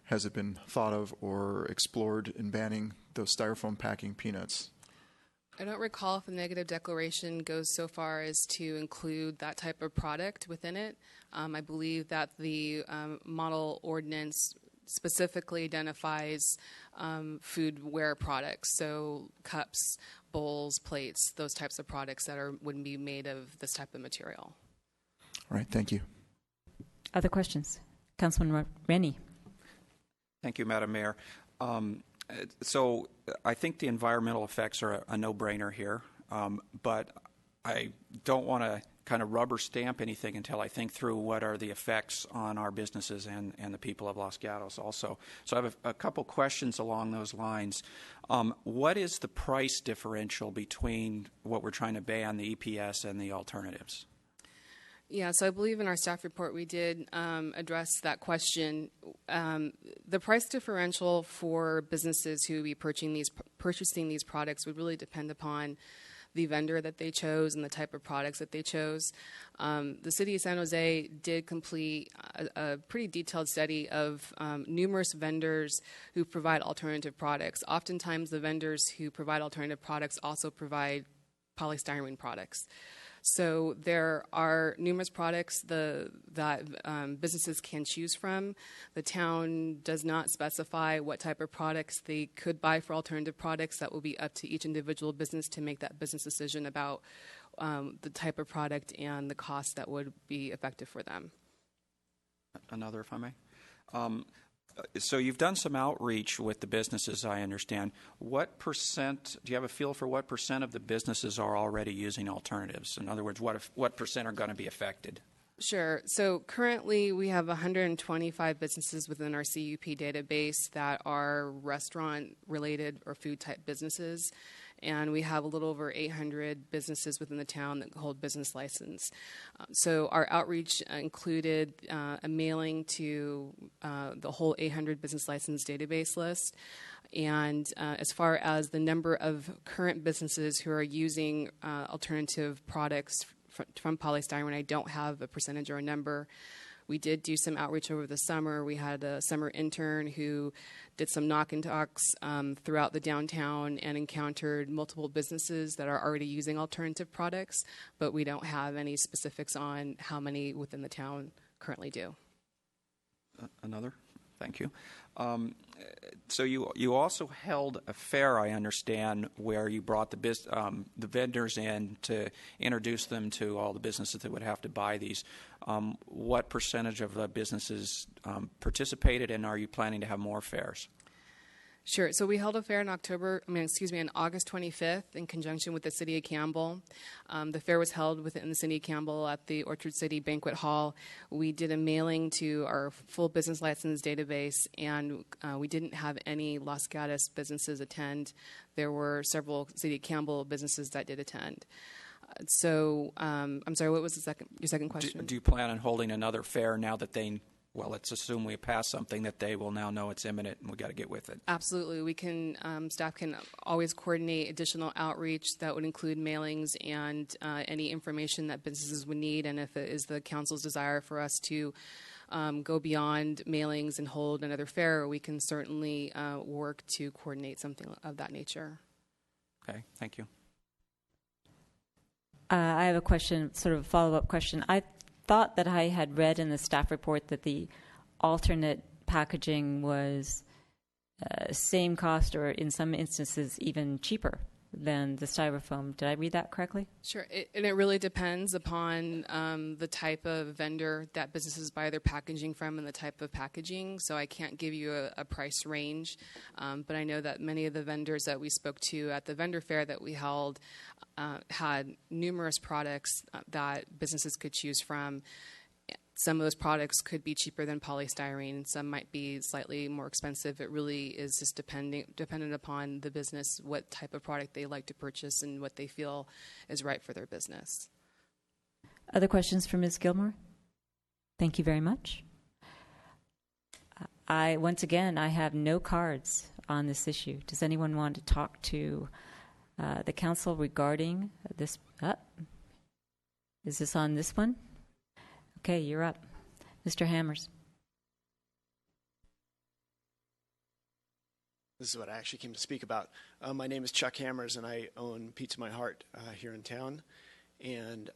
has it been thought of or explored in banning those styrofoam packing peanuts? I don't recall if the negative declaration goes so far as to include that type of product within it. I believe that the model ordinance specifically identifies foodware products, so cups, bowls, plates, those types of products that wouldn't be made of this type of material. All right, thank you. Other questions? Councilman Rennie. Thank you, Madam Mayor. So I think the environmental effects are a no-brainer here, but I don't want to kind of rubber stamp anything until I think through what are the effects on our businesses and the people of Los Gatos also. So I have a couple questions along those lines. What is the price differential between what we're trying to ban, the EPS, and the alternatives? Yeah, so I believe in our staff report we did address that question. The price differential for businesses who would be purchasing these products would really depend upon the vendor that they chose and the type of products that they chose. The City of San Jose did complete a pretty detailed study of numerous vendors who provide alternative products. Oftentimes the vendors who provide alternative products also provide polystyrene products. So there are numerous products that businesses can choose from. The town does not specify what type of products they could buy for alternative products. That will be up to each individual business to make that business decision about the type of product and the cost that would be effective for them. Another, if I may. So you've done some outreach with the businesses, I understand. What percent, do you have a feel for what percent of the businesses are already using alternatives? In other words, what percent are going to be affected? Sure. So currently we have 125 businesses within our CUP database that are restaurant-related or food-type businesses. And we have a little over 800 businesses within the town that hold business license. So our outreach included a mailing to the whole 800 business license database list. And as far as the number of current businesses who are using alternative products from polystyrene, I don't have a percentage or a number. We did do some outreach over the summer. We had a summer intern who did some knock and talks throughout the downtown and encountered multiple businesses that are already using alternative products, but we don't have any specifics on how many within the town currently do. Another? Thank you. So you also held a fair, I understand, where you brought the vendors in to introduce them to all the businesses that would have to buy these. What percentage of the businesses participated, and are you planning to have more fairs? Sure. So we held a fair on on August 25th in conjunction with the City of Campbell. The fair was held within the City of Campbell at the Orchard City Banquet Hall. We did a mailing to our full business license database, and we didn't have any Los Gatos businesses attend. There were several City of Campbell businesses that did attend. So, I'm sorry, what was your second question? Do you plan on holding another fair now that let's assume we pass something that they will now know it's imminent and we got to get with it? Absolutely. We can, staff can always coordinate additional outreach that would include mailings and any information that businesses would need. And if it is the council's desire for us to go beyond mailings and hold another fair, we can certainly work to coordinate something of that nature. Okay, thank you. I have a question, sort of a follow-up question. I thought that I had read in the staff report that the alternate packaging was same cost or in some instances even cheaper than the styrofoam. Did I read that correctly? Sure. And it really depends upon the type of vendor that businesses buy their packaging from and the type of packaging. So I can't give you a price range. But I know that many of the vendors that we spoke to at the vendor fair that we held had numerous products that businesses could choose from. some of those products could be cheaper than polystyrene, some might be slightly more expensive. It really is just dependent upon the business, what type of product they like to purchase and what they feel is right for their business. Other questions for Ms. Gilmore? Thank you very much. Once again, I have no cards on this issue. Does anyone want to talk to the council regarding this? Is this on this one? Okay, you're up. Mr. Hammers. This is what I actually came to speak about. My name is Chuck Hammers, and I own Pizza My Heart here in town. And,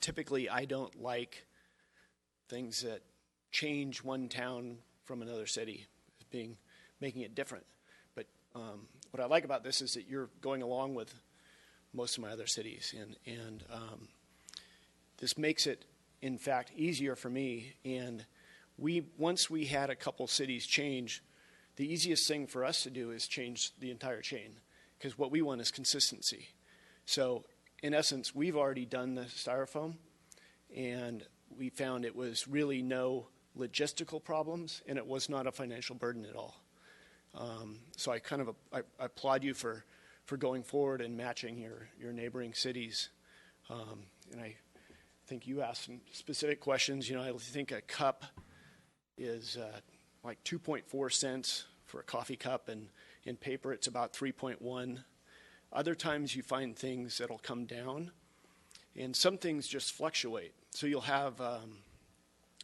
typically I don't like things that change one town from another city, making it different. But what I like about this is that you're going along with most of my other cities, and this makes it, in fact, easier for me. And once we had a couple cities change, the easiest thing for us to do is change the entire chain, because what we want is consistency. So in essence, we've already done the styrofoam, and we found it was really no logistical problems, and it was not a financial burden at all. So I applaud you for going forward and matching your neighboring cities. And I think you asked some specific questions. I think a cup is like 2.4 cents for a coffee cup, and in paper it's about 3.1. Other times you find things that'll come down, and some things just fluctuate. So you'll have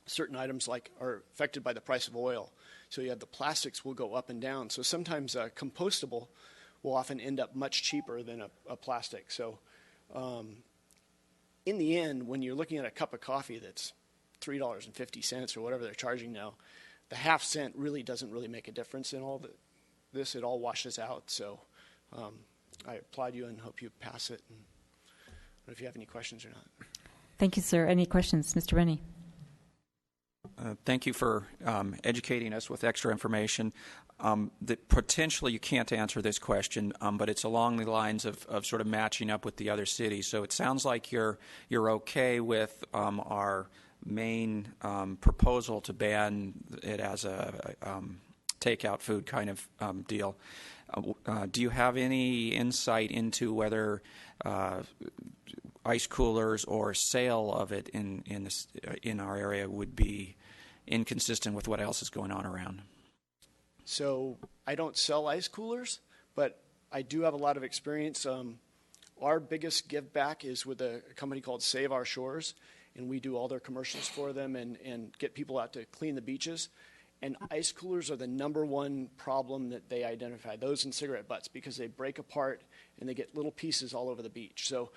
certain items like are affected by the price of oil. So you have the plastics will go up and down. So sometimes a compostable will often end up much cheaper than a plastic. So in the end, when you're looking at a cup of coffee that's $3.50 or whatever they're charging now, the half cent really doesn't really make a difference in all this. It all washes out. So I applaud you and hope you pass it. And I don't know if you have any questions or not. Thank you, sir. Any questions? Mr. Rennie. Thank you for educating us with extra information. That potentially you can't answer this question, but it's along the lines of sort of matching up with the other cities. So it sounds like you're okay with our main proposal to ban it as a takeout food kind of deal. Do you have any insight into whether ice coolers or sale of it in our area would be inconsistent with what else is going on around? So I don't sell ice coolers, but I do have a lot of experience. Our biggest give back is with a company called Save Our Shores, and we do all their commercials for them and get people out to clean the beaches. And ice coolers are the number one problem that they identify, those and cigarette butts, because they break apart and they get little pieces all over the beach. So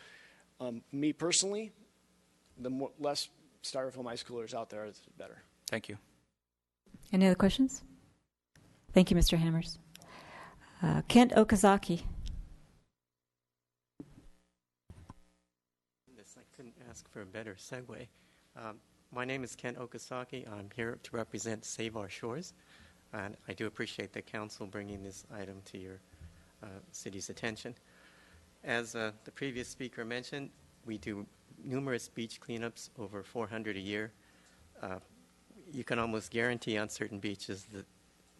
me personally, the less styrofoam ice coolers out there, the better. Thank you. Any other questions? Thank you, Mr. Hammers. Kent Okazaki. I couldn't ask for a better segue. My name is Kent Okazaki. I'm here to represent Save Our Shores, and I do appreciate the council bringing this item to your city's attention. As the previous speaker mentioned, we do numerous beach cleanups, over 400 a year. You can almost guarantee on certain beaches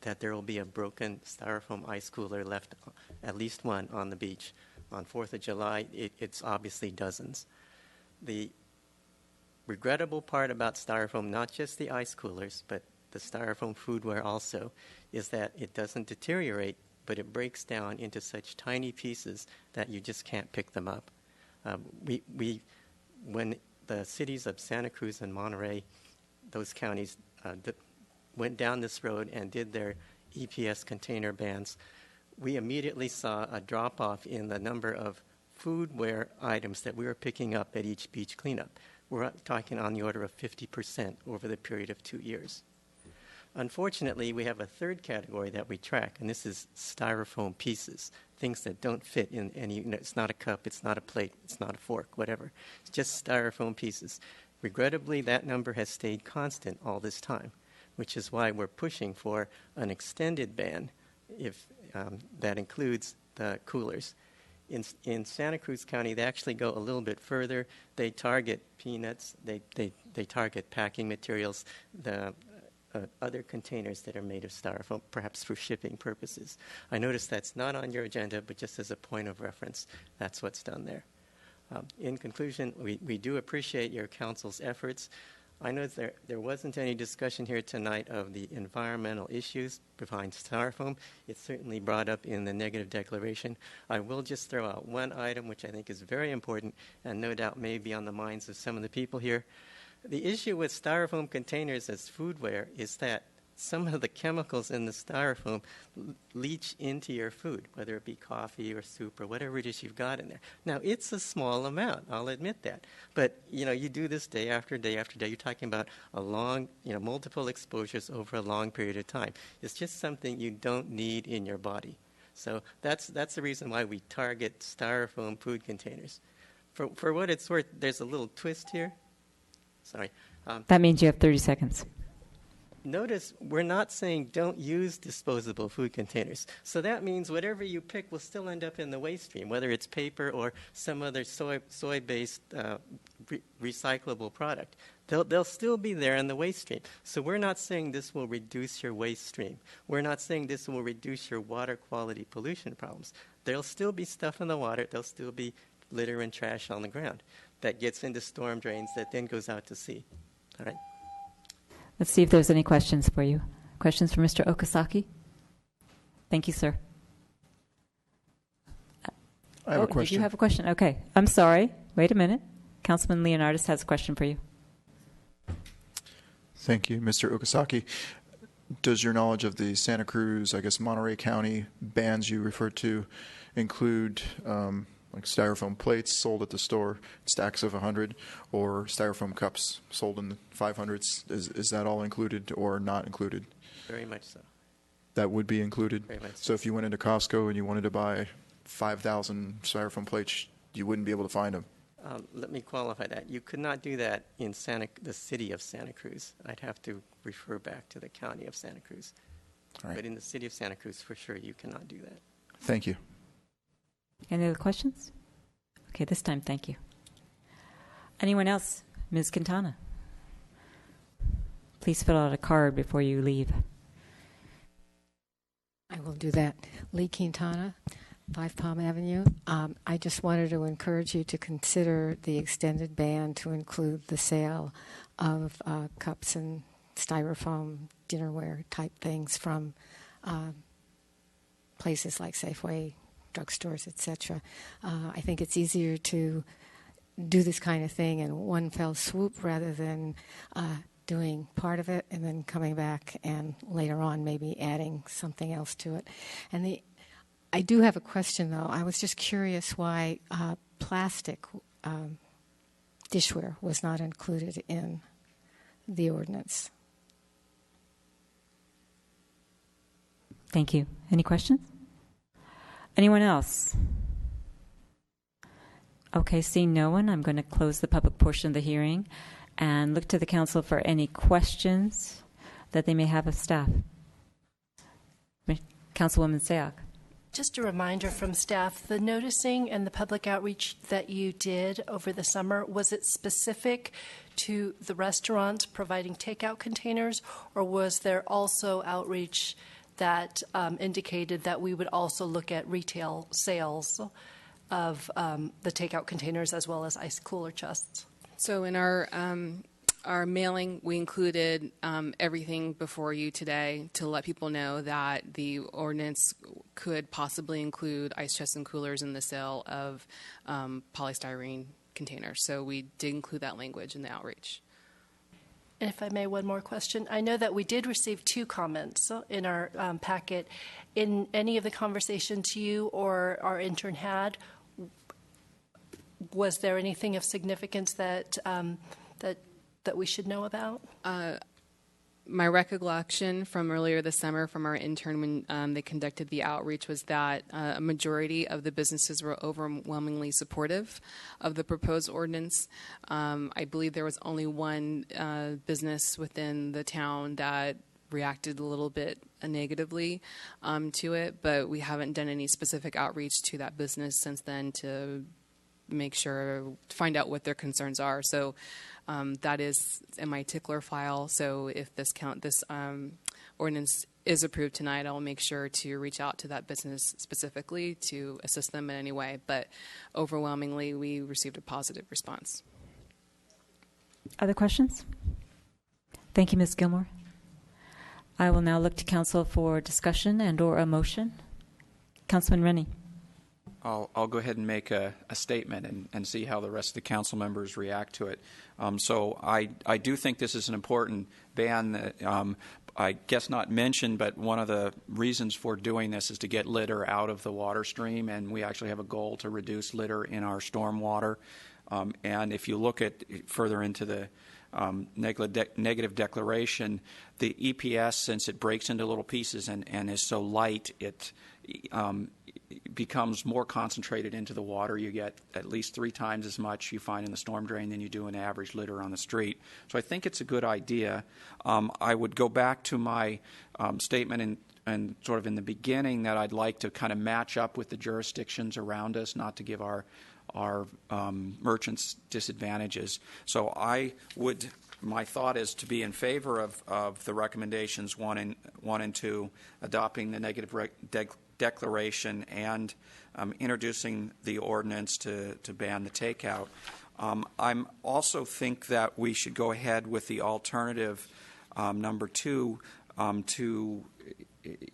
that there will be a broken styrofoam ice cooler left, at least one, on the beach. On 4th of July, it's obviously dozens. The regrettable part about styrofoam, not just the ice coolers, but the styrofoam foodware also, is that it doesn't deteriorate, but it breaks down into such tiny pieces that you just can't pick them up. When the cities of Santa Cruz and Monterey, those counties, went down this road and did their EPS container bans, we immediately saw a drop-off in the number of foodware items that we were picking up at each beach cleanup. We're talking on the order of 50% over the period of 2 years. Unfortunately, we have a third category that we track, and this is styrofoam pieces, things that don't fit in any, it's not a cup, it's not a plate, it's not a fork, whatever. It's just styrofoam pieces. Regrettably, that number has stayed constant all this time, which is why we're pushing for an extended ban if that includes the coolers. In Santa Cruz County, they actually go a little bit further. They target peanuts. They target packing materials, the other containers that are made of styrofoam, perhaps for shipping purposes. I notice that's not on your agenda, but just as a point of reference, that's what's done there. In conclusion, we do appreciate your council's efforts. I know there wasn't any discussion here tonight of the environmental issues behind styrofoam. It's certainly brought up in the negative declaration. I will just throw out one item which I think is very important and no doubt may be on the minds of some of the people here. The issue with styrofoam containers as foodware is that some of the chemicals in the styrofoam leach into your food, whether it be coffee or soup or whatever it is you've got in there. Now, it's a small amount, I'll admit that. But, you do this day after day after day. You're talking about a long, multiple exposures over a long period of time. It's just something you don't need in your body. So that's the reason why we target styrofoam food containers. For what it's worth, there's a little twist here. Sorry. That means you have 30 seconds. Notice we're not saying don't use disposable food containers. So that means whatever you pick will still end up in the waste stream, whether it's paper or some other soy-based recyclable product. They'll still be there in the waste stream. So we're not saying this will reduce your waste stream. We're not saying this will reduce your water quality pollution problems. There'll still be stuff in the water. There'll still be litter and trash on the ground that gets into storm drains that then goes out to sea. All right? Let's see if there's any questions for you. Questions for Mr. Okazaki? Thank you, sir. I have a question. Did you have a question? Okay. I'm sorry. Wait a minute. Councilman Leonardis has a question for you. Thank you, Mr. Okazaki. Does your knowledge of the Santa Cruz, Monterey County bans you referred to include like styrofoam plates sold at the store, stacks of 100, or styrofoam cups sold in the 500s? Is that all included or not included? Very much so. That would be included? Very much so. If you went into Costco and you wanted to buy 5,000 styrofoam plates, you wouldn't be able to find them? Let me qualify that. You could not do that in the city of Santa Cruz. I'd have to refer back to the county of Santa Cruz. All right. But in the city of Santa Cruz, for sure, you cannot do that. Thank you. Any other questions? Okay, this time, thank you. Anyone else? Ms. Quintana. Please fill out a card before you leave. I will do that. Lee Quintana, 5 Palm Avenue. I just wanted to encourage you to consider the extended ban to include the sale of cups and styrofoam dinnerware type things from places like Safeway, drugstores, etc. I think it's easier to do this kind of thing in one fell swoop rather than doing part of it and then coming back and later on maybe adding something else to it. And I do have a question, though. I was just curious why plastic dishware was not included in the ordinance. Thank you. Any questions? Anyone else? Okay, seeing no one, I'm going to close the public portion of the hearing and look to the council for any questions that they may have of staff. Councilwoman Sayoc. Just a reminder from staff, the noticing and the public outreach that you did over the summer, was it specific to the restaurants providing takeout containers, or was there also outreach that indicated that we would also look at retail sales of the takeout containers as well as ice cooler chests? So in our mailing, we included everything before you today to let people know that the ordinance could possibly include ice chests and coolers in the sale of polystyrene containers. So we did include that language in the outreach. And if I may, one more question. I know that we did receive 2 comments in our packet. In any of the conversations you or our intern had, was there anything of significance that that we should know about? My recollection from earlier this summer from our intern when they conducted the outreach was that a majority of the businesses were overwhelmingly supportive of the proposed ordinance. I believe there was only one business within the town that reacted a little bit negatively to it, but we haven't done any specific outreach to that business since then to find out what their concerns are. So that is in my tickler file. So if this ordinance is approved tonight, I'll make sure to reach out to that business specifically to assist them in any way. But overwhelmingly, we received a positive response. Other questions? Thank you, Ms. Gilmore. I will now look to council for discussion and or a motion. Councilman Rennie. I'll go ahead and make a statement and see how the rest of the council members react to it. So I do think this is an important ban that I guess not mentioned, but one of the reasons for doing this is to get litter out of the water stream, and we actually have a goal to reduce litter in our stormwater. And if you look at further into the negative declaration, the EPS, since it breaks into little pieces and is so light, it becomes more concentrated into the water. You get at least 3 times as much you find in the storm drain than you do in average litter on the street. So I think it's a good idea. I would go back to my statement and sort of in the beginning that I'd like to kind of match up with the jurisdictions around us, not to give our merchants disadvantages. So my thought is to be in favor of the recommendations 1 and 2, adopting the negative declaration and introducing the ordinance to ban the takeout. I also think that we should go ahead with the alternative number 2 to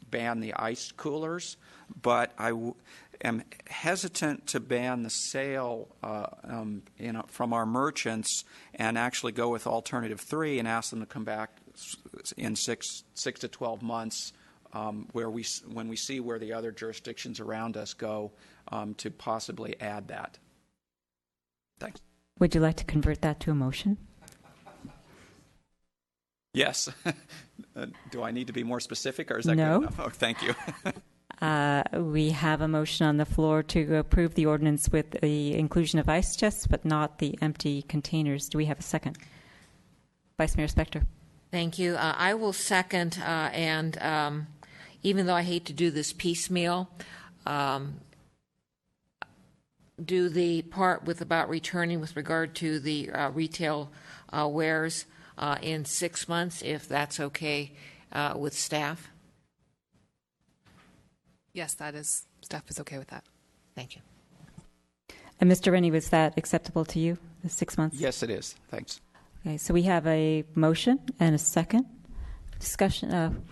ban the ice coolers, but I am hesitant to ban the sale from our merchants and actually go with alternative 3 and ask them to come back in 6 to 12 months when we see where the other jurisdictions around us go to possibly add that. Thanks. Would you like to convert that to a motion? Yes. Do I need to be more specific, or is that No. good enough? Oh, thank you. We have a motion on the floor to approve the ordinance with the inclusion of ice chests, but not the empty containers. Do we have a second? Vice Mayor Spector. Thank you. I will second, and even though I hate to do this piecemeal, do the part about returning with regard to the retail wares in 6 months, if that's okay with staff. Yes, staff is okay with that. Thank you. And Mr. Rennie, was that acceptable to you, the 6 months? Yes, it is. Thanks. Okay, so we have a motion and a second. Discussion.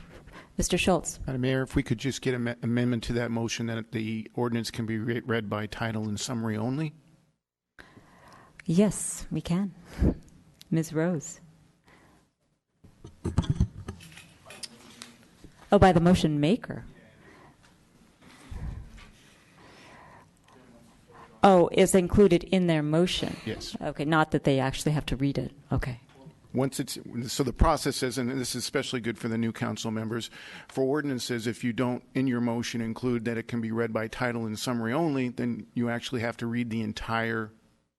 Mr. Schultz. Madam Mayor, if we could just get an amendment to that motion that the ordinance can be read by title and summary only. Yes, we can. Ms. Rose. Oh, by the motion maker. Oh, is included in their motion? Yes. Okay, not that they actually have to read it. Okay. So the process is, and this is especially good for the new council members, for ordinances, if you don't in your motion include that it can be read by title and summary only, then you actually have to read the entire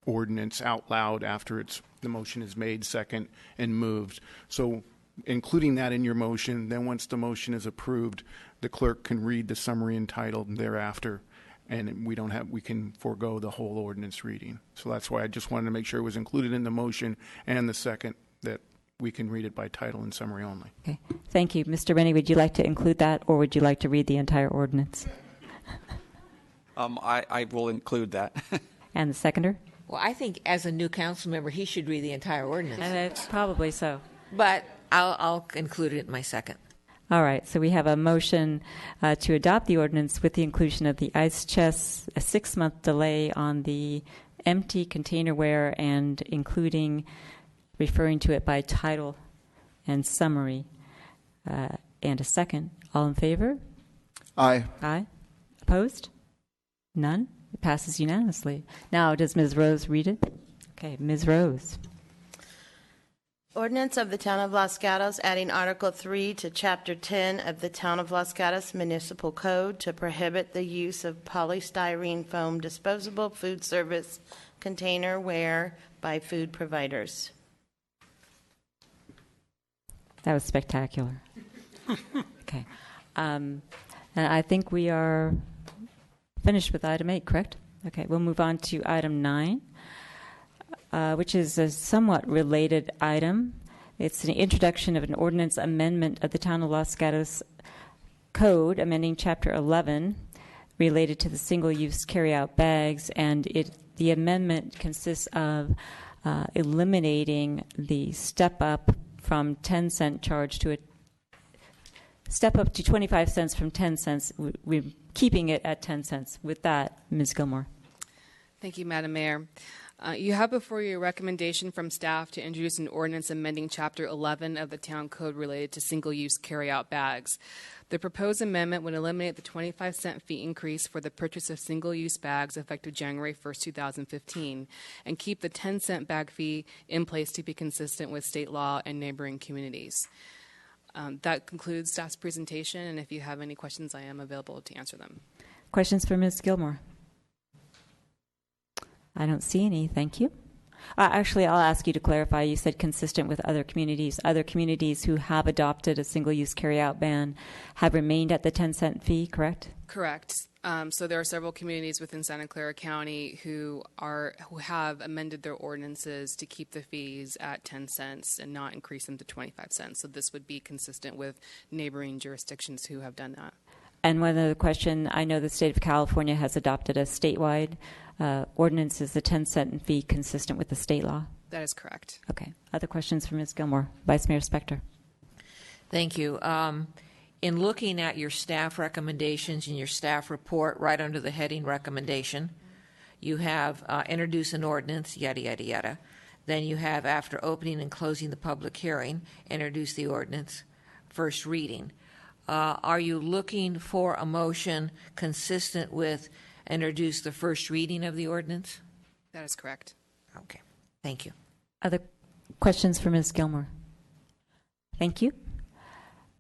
ordinance out loud after the motion is made, second, and moved. So including that in your motion, then once the motion is approved, the clerk can read the summary and title thereafter, and we can forego the whole ordinance reading. So that's why I just wanted to make sure it was included in the motion and the second, that we can read it by title and summary only. Okay. Thank you. Mr. Rennie, would you like to include that, or would you like to read the entire ordinance? I will include that. And the seconder? Well, I think as a new council member, he should read the entire ordinance. Probably so. But I'll include it in my second. All right. So we have a motion to adopt the ordinance with the inclusion of the ice chests, a 6-month delay on the empty containerware, and including referring to it by title and summary, and a second. All in favor? Aye. Aye. Opposed? None? It passes unanimously. Now, does Ms. Rose read it? Okay, Ms. Rose. Ordinance of the Town of Los Gatos adding Article 3 to Chapter 10 of the Town of Los Gatos Municipal Code to prohibit the use of polystyrene foam disposable food service container ware by food providers. That was spectacular. Okay. And I think we are finished with item 8, correct? Okay, we'll move on to item 9, which is a somewhat related item. It's an introduction of an ordinance amendment of the Town of Los Gatos Code, amending Chapter 11, related to the single-use carry-out bags, and the amendment consists of eliminating the step-up from 10-cent charge to a step up to 25 cents from 10 cents. We're keeping it at 10 cents. With that, Ms. Gilmore. Thank you, Madam Mayor. You have before you a recommendation from staff to introduce an ordinance amending Chapter 11 of the Town Code related to single-use carry-out bags. The proposed amendment would eliminate the 25-cent fee increase for the purchase of single-use bags effective January 1st, 2015, and keep the 10-cent bag fee in place to be consistent with state law and neighboring communities. That concludes staff's presentation, and if you have any questions, I am available to answer them. Questions for Ms. Gilmore? I don't see any. Thank you. Actually, I'll ask you to clarify. You said consistent with other communities. Other communities who have adopted a single-use carry-out ban have remained at the 10-cent fee, correct? Correct. So there are several communities within Santa Clara County who have amended their ordinances to keep the fees at 10 cents and not increase them to 25 cents. So this would be consistent with neighboring jurisdictions who have done that. And one other question, I know the state of California has adopted a statewide ordinance. Is the 10-cent fee consistent with the state law? That is correct. Okay. Other questions for Ms. Gilmore? Vice Mayor Spector. Thank you. In looking at your staff recommendations in your staff report, right under the heading recommendation, you have introduce an ordinance, yada, yada, yada. Then you have, after opening and closing the public hearing, introduce the ordinance, first reading. Are you looking for a motion consistent with introduce the first reading of the ordinance? That is correct. Okay. Thank you. Other questions for Ms. Gilmore? Thank you.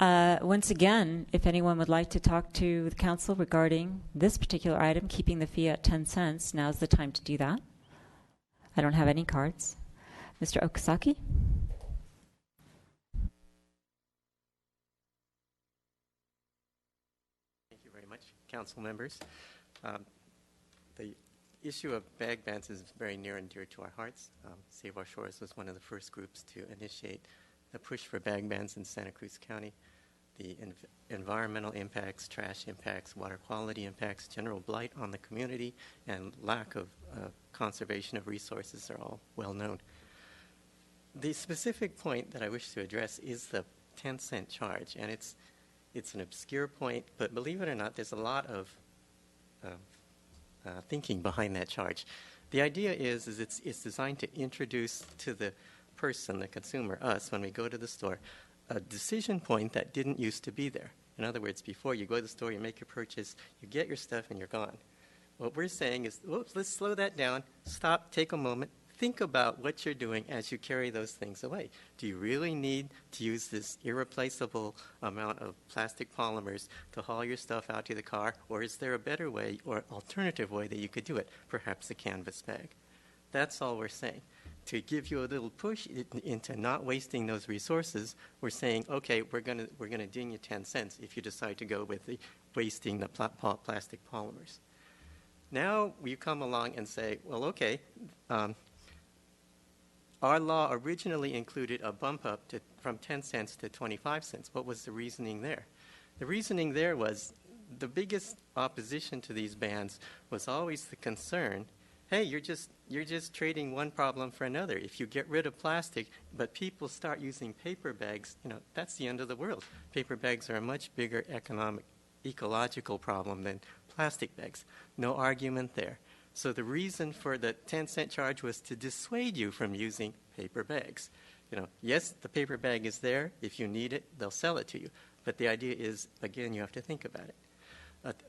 Once again, if anyone would like to talk to the council regarding this particular item, keeping the fee at 10 cents, now's the time to do that. I don't have any cards. Mr. Okazaki? Thank you very much, council members. The issue of bag bans is very near and dear to our hearts. Save Our Shores was one of the first groups to initiate the push for bag bans in Santa Cruz County. The environmental impacts, trash impacts, water quality impacts, general blight on the community, and lack of conservation of resources are all well known. The specific point that I wish to address is the 10-cent charge, and it's an obscure point, but believe it or not, there's a lot of thinking behind that charge. The idea is it's designed to introduce to the person, the consumer, us, when we go to the store, a decision point that didn't used to be there. In other words, before you go to the store, you make your purchase, you get your stuff, and you're gone. What we're saying is, whoops, let's slow that down, stop, take a moment, think about what you're doing as you carry those things away. Do you really need to use this irreplaceable amount of plastic polymers to haul your stuff out to the car, or is there a better way or alternative way that you could do it? Perhaps a canvas bag. That's all we're saying. To give you a little push into not wasting those resources, we're saying, okay, we're gonna ding you 10 cents if you decide to go with the wasting the plastic polymers. Now you come along and say, well, okay, our law originally included a bump up from 10 cents to 25 cents. What was the reasoning there? The reasoning there was the biggest opposition to these bans was always the concern, hey, you're just trading one problem for another. If you get rid of plastic, but people start using paper bags, that's the end of the world. Paper bags are a much bigger ecological problem than plastic bags. No argument there. So the reason for the 10-cent charge was to dissuade you from using paper bags. Yes, the paper bag is there. If you need it, they'll sell it to you. But the idea is, again, you have to think about it.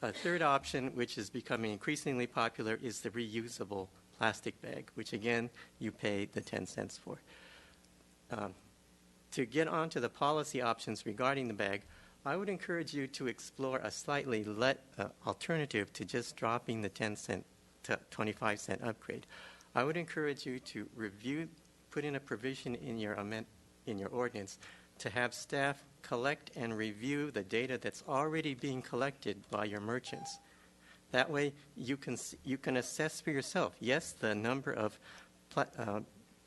A third option, which is becoming increasingly popular, is the reusable plastic bag, which, again, you pay the 10 cents for. To get onto the policy options regarding the bag, I would encourage you to explore a slightly alternative to just dropping the 10-cent to 25-cent upgrade. I would encourage you to put in a provision in your ordinance to have staff collect and review the data that's already being collected by your merchants. That way, you can assess for yourself. Yes, the number of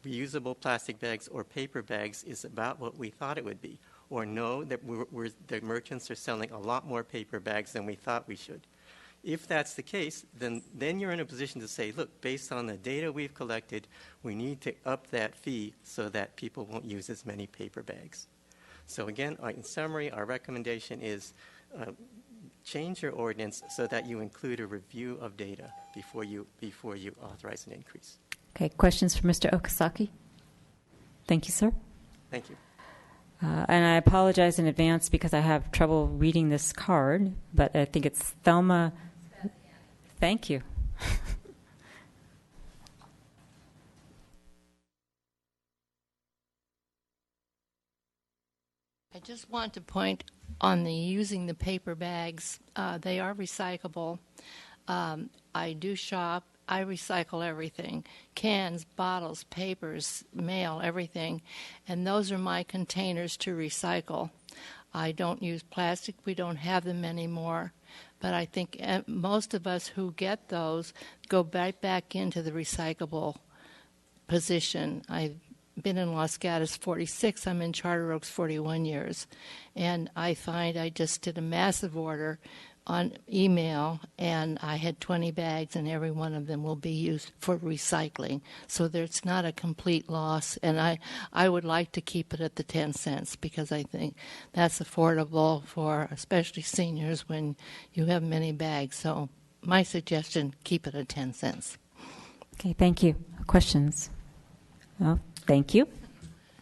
reusable plastic bags or paper bags is about what we thought it would be. Or no, that the merchants are selling a lot more paper bags than we thought we should. If that's the case, then you're in a position to say, look, based on the data we've collected, we need to up that fee so that people won't use as many paper bags. So again, in summary, our recommendation is change your ordinance so that you include a review of data before you authorize an increase. Okay, questions for Mr. Okazaki? Thank you, sir. Thank you. And I apologize in advance because I have trouble reading this card, but I think it's Thelma. Thank you. I just want to point on the using the paper bags. They are recyclable. I do shop. I recycle everything. Cans, bottles, papers, mail, everything. And those are my containers to recycle. I don't use plastic. We don't have them anymore. But I think most of us who get those go right back into the recyclable position. I've been in Los Gatos 46. I'm in Charter Oaks 41 years. And I find I just did a massive order on email, and I had 20 bags, and every one of them will be used for recycling. So there's not a complete loss, and I would like to keep it at the 10 cents because I think that's affordable for especially seniors when you have many bags. So my suggestion, keep it at 10 cents. Okay, thank you. Questions? Oh, thank you.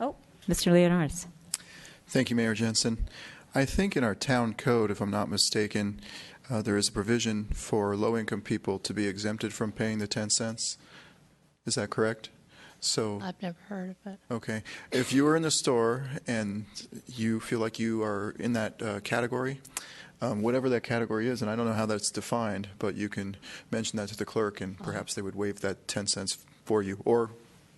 Oh, Mr. Leonardis. Thank you, Mayor Jensen. I think in our town code, if I'm not mistaken, there is a provision for low-income people to be exempted from paying the 10 cents. Is that correct? So I've never heard of it. Okay. If you are in the store and you feel like you are in that category, whatever that category is, and I don't know how that's defined, but you can mention that to the clerk, and perhaps they would waive that 10 cents for you, or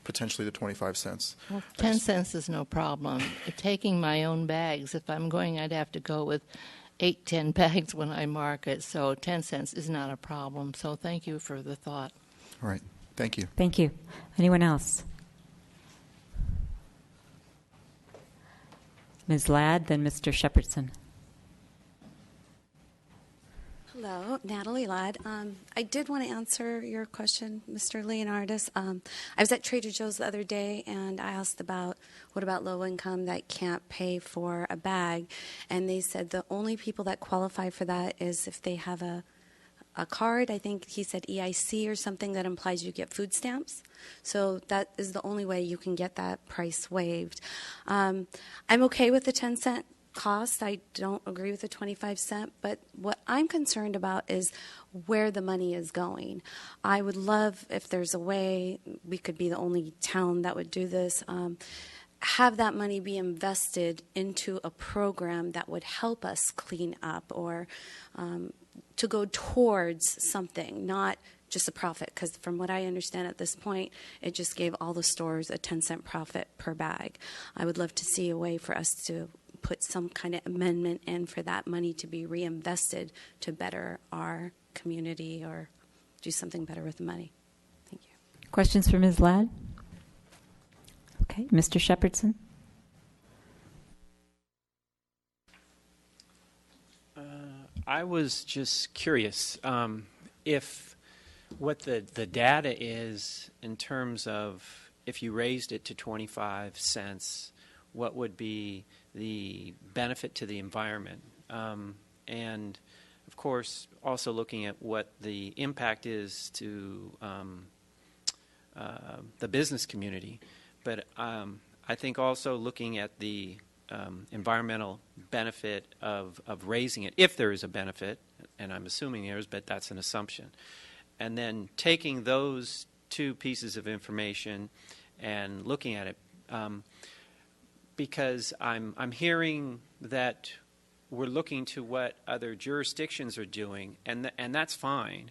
potentially the 25 cents. Well, 10 cents is no problem. Taking my own bags, if I'm going, I'd have to go with 8-10 bags when I market, so 10 cents is not a problem. So thank you for the thought. All right. Thank you. Thank you. Anyone else? Ms. Ladd, then Mr. Shepherdson. Hello, Natalie Ladd. I did want to answer your question, Mr. Leonardis. I was at Trader Joe's the other day, and I asked about what about low income that can't pay for a bag, and they said the only people that qualify for that is if they have a card. I think he said EIC or something that implies you get food stamps. So that is the only way you can get that price waived. I'm okay with the 10 cent cost. I don't agree with the 25 cent, but what I'm concerned about is where the money is going. I would love if there's a way, we could be the only town that would do this, have that money be invested into a program that would help us clean up or to go towards something, not just a profit, because from what I understand at this point, it just gave all the stores a 10 cent profit per bag. I would love to see a way for us to put some kind of amendment in for that money to be reinvested to better our community or do something better with the money. Thank you. Questions for Ms. Ladd? Okay, Mr. Shepherdson. I was just curious if what the data is in terms of if you raised it to 25 cents, what would be the benefit to the environment? And, of course, also looking at what the impact is to the business community. But I think also looking at the environmental benefit of raising it, if there is a benefit, and I'm assuming there is, but that's an assumption. And then taking those two pieces of information and looking at it, because I'm hearing that we're looking to what other jurisdictions are doing, and that's fine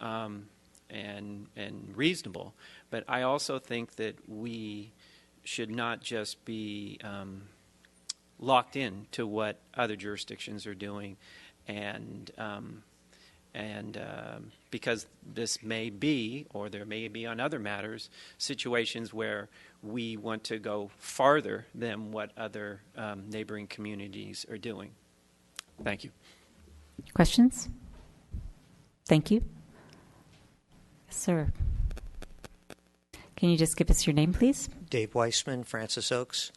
and reasonable. But I also think that we should not just be locked in to what other jurisdictions are doing, and because this may be, or there may be on other matters, situations where we want to go farther than what other neighboring communities are doing. Thank you. Questions? Thank you. Sir, can you just give us your name, please? Dave Weissman, Francis Oaks.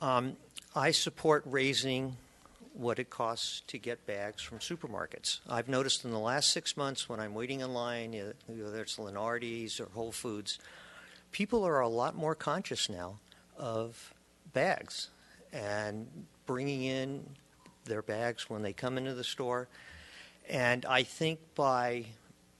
I support raising what it costs to get bags from supermarkets. I've noticed in the last 6 months when I'm waiting in line, whether it's Lenardi's or Whole Foods, people are a lot more conscious now of bags and bringing in their bags when they come into the store. And I think by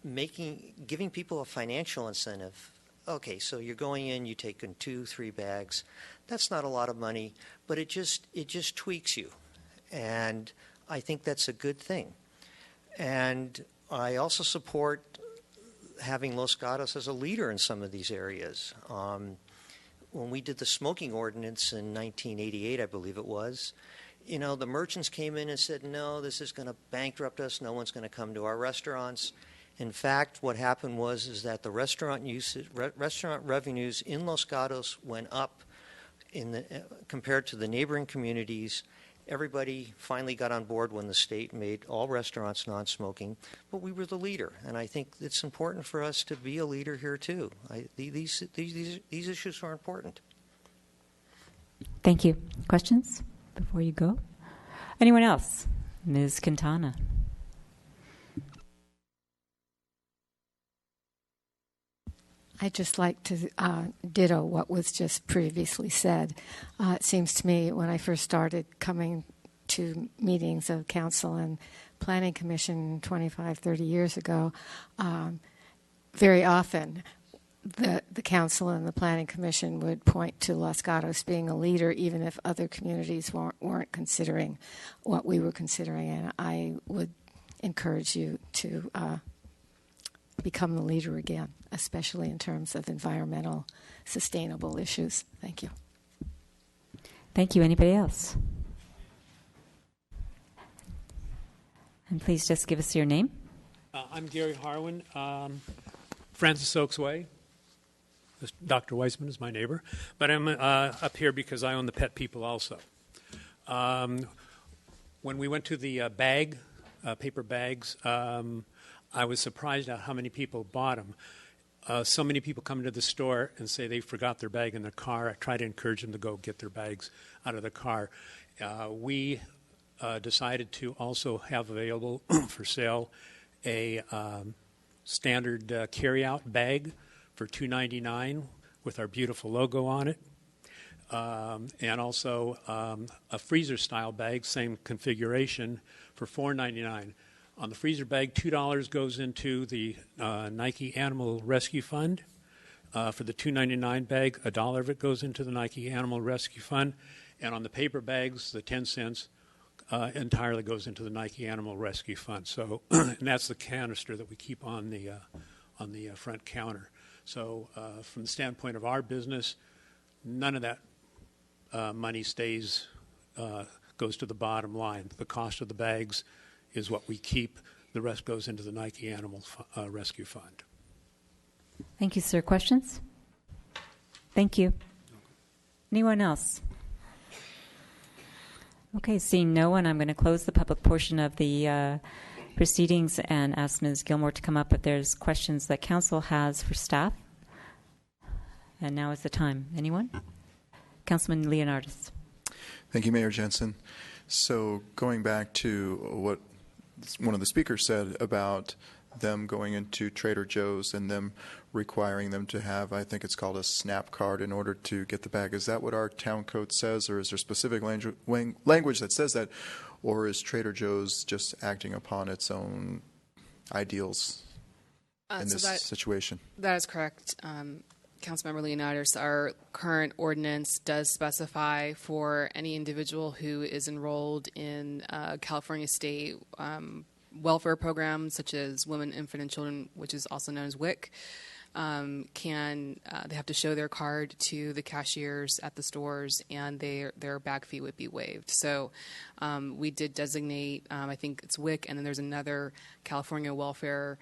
giving people a financial incentive, okay, so you're going in, you take in 2-3 bags. That's not a lot of money, but it just tweaks you. And I think that's a good thing. And I also support having Los Gatos as a leader in some of these areas. When we did the smoking ordinance in 1988, I believe it was, the merchants came in and said, no, this is going to bankrupt us. No one's going to come to our restaurants. In fact, what happened was that the restaurant revenues in Los Gatos went up compared to the neighboring communities. Everybody finally got on board when the state made all restaurants non-smoking, but we were the leader, and I think it's important for us to be a leader here too. These issues are important. Thank you. Questions before you go? Anyone else? Ms. Quintana. I'd just like to ditto what was just previously said. It seems to me when I first started coming to meetings of council and planning commission 25, 30 years ago, very often the council and the planning commission would point to Los Gatos being a leader, even if other communities weren't considering what we were considering. And I would encourage you to become the leader again, especially in terms of environmental, sustainable issues. Thank you. Thank you. Anybody else? And please just give us your name. I'm Gary Harwin, Francis Oaks Way. Dr. Weissman is my neighbor, but I'm up here because I own the Pet People also. When we went to the paper bags, I was surprised at how many people bought them. So many people come into the store and say they forgot their bag in their car. I try to encourage them to go get their bags out of the car. We decided to also have available for sale a standard carry-out bag for $2.99 with our beautiful logo on it, and also a freezer-style bag, same configuration, for $4.99. On the freezer bag, $2 goes into the Nike Animal Rescue Fund. For the $2.99 bag, $1 of it goes into the Nike Animal Rescue Fund. And on the paper bags, the 10 cents entirely goes into the Nike Animal Rescue Fund. So, and that's the canister that we keep on the front counter. So, from the standpoint of our business, none of that money goes to the bottom line. The cost of the bags is what we keep. The rest goes into the Nike Animal Rescue Fund. Thank you, sir. Questions? Thank you. Anyone else? Okay, seeing no one, I'm going to close the public portion of the proceedings and ask Ms. Gilmore to come up if there's questions that council has for staff. And now is the time. Anyone? Councilman Leonardis. Thank you, Mayor Jensen. So going back to what one of the speakers said about them going into Trader Joe's and them requiring them to have, I think it's called a SNAP card in order to get the bag. Is that what our town code says, or is there specific language that says that, or is Trader Joe's just acting upon its own ideals in this situation? That is correct. Councilmember Leonidas, our current ordinance does specify for any individual who is enrolled in California state welfare programs such as Women, Infant, and Children, which is also known as WIC, they have to show their card to the cashiers at the stores, and their bag fee would be waived. So we did designate, I think it's WIC, and then there's another California welfare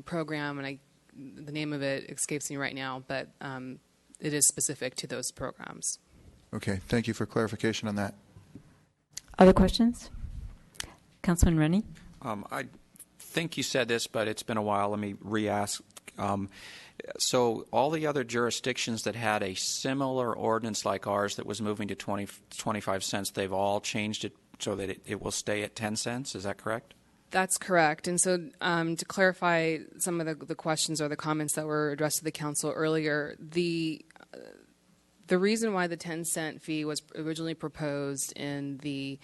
program, and the name of it escapes me right now, but it is specific to those programs. Okay, thank you for clarification on that. Other questions? Councilman Rennie? I think you said this, but it's been a while. Let me re-ask. So all the other jurisdictions that had a similar ordinance like ours that was moving to 25 cents, they've all changed it so that it will stay at 10 cents. Is that correct? That's correct. And so to clarify some of the questions or the comments that were addressed to the council earlier, the reason why the 10-cent fee was originally proposed in the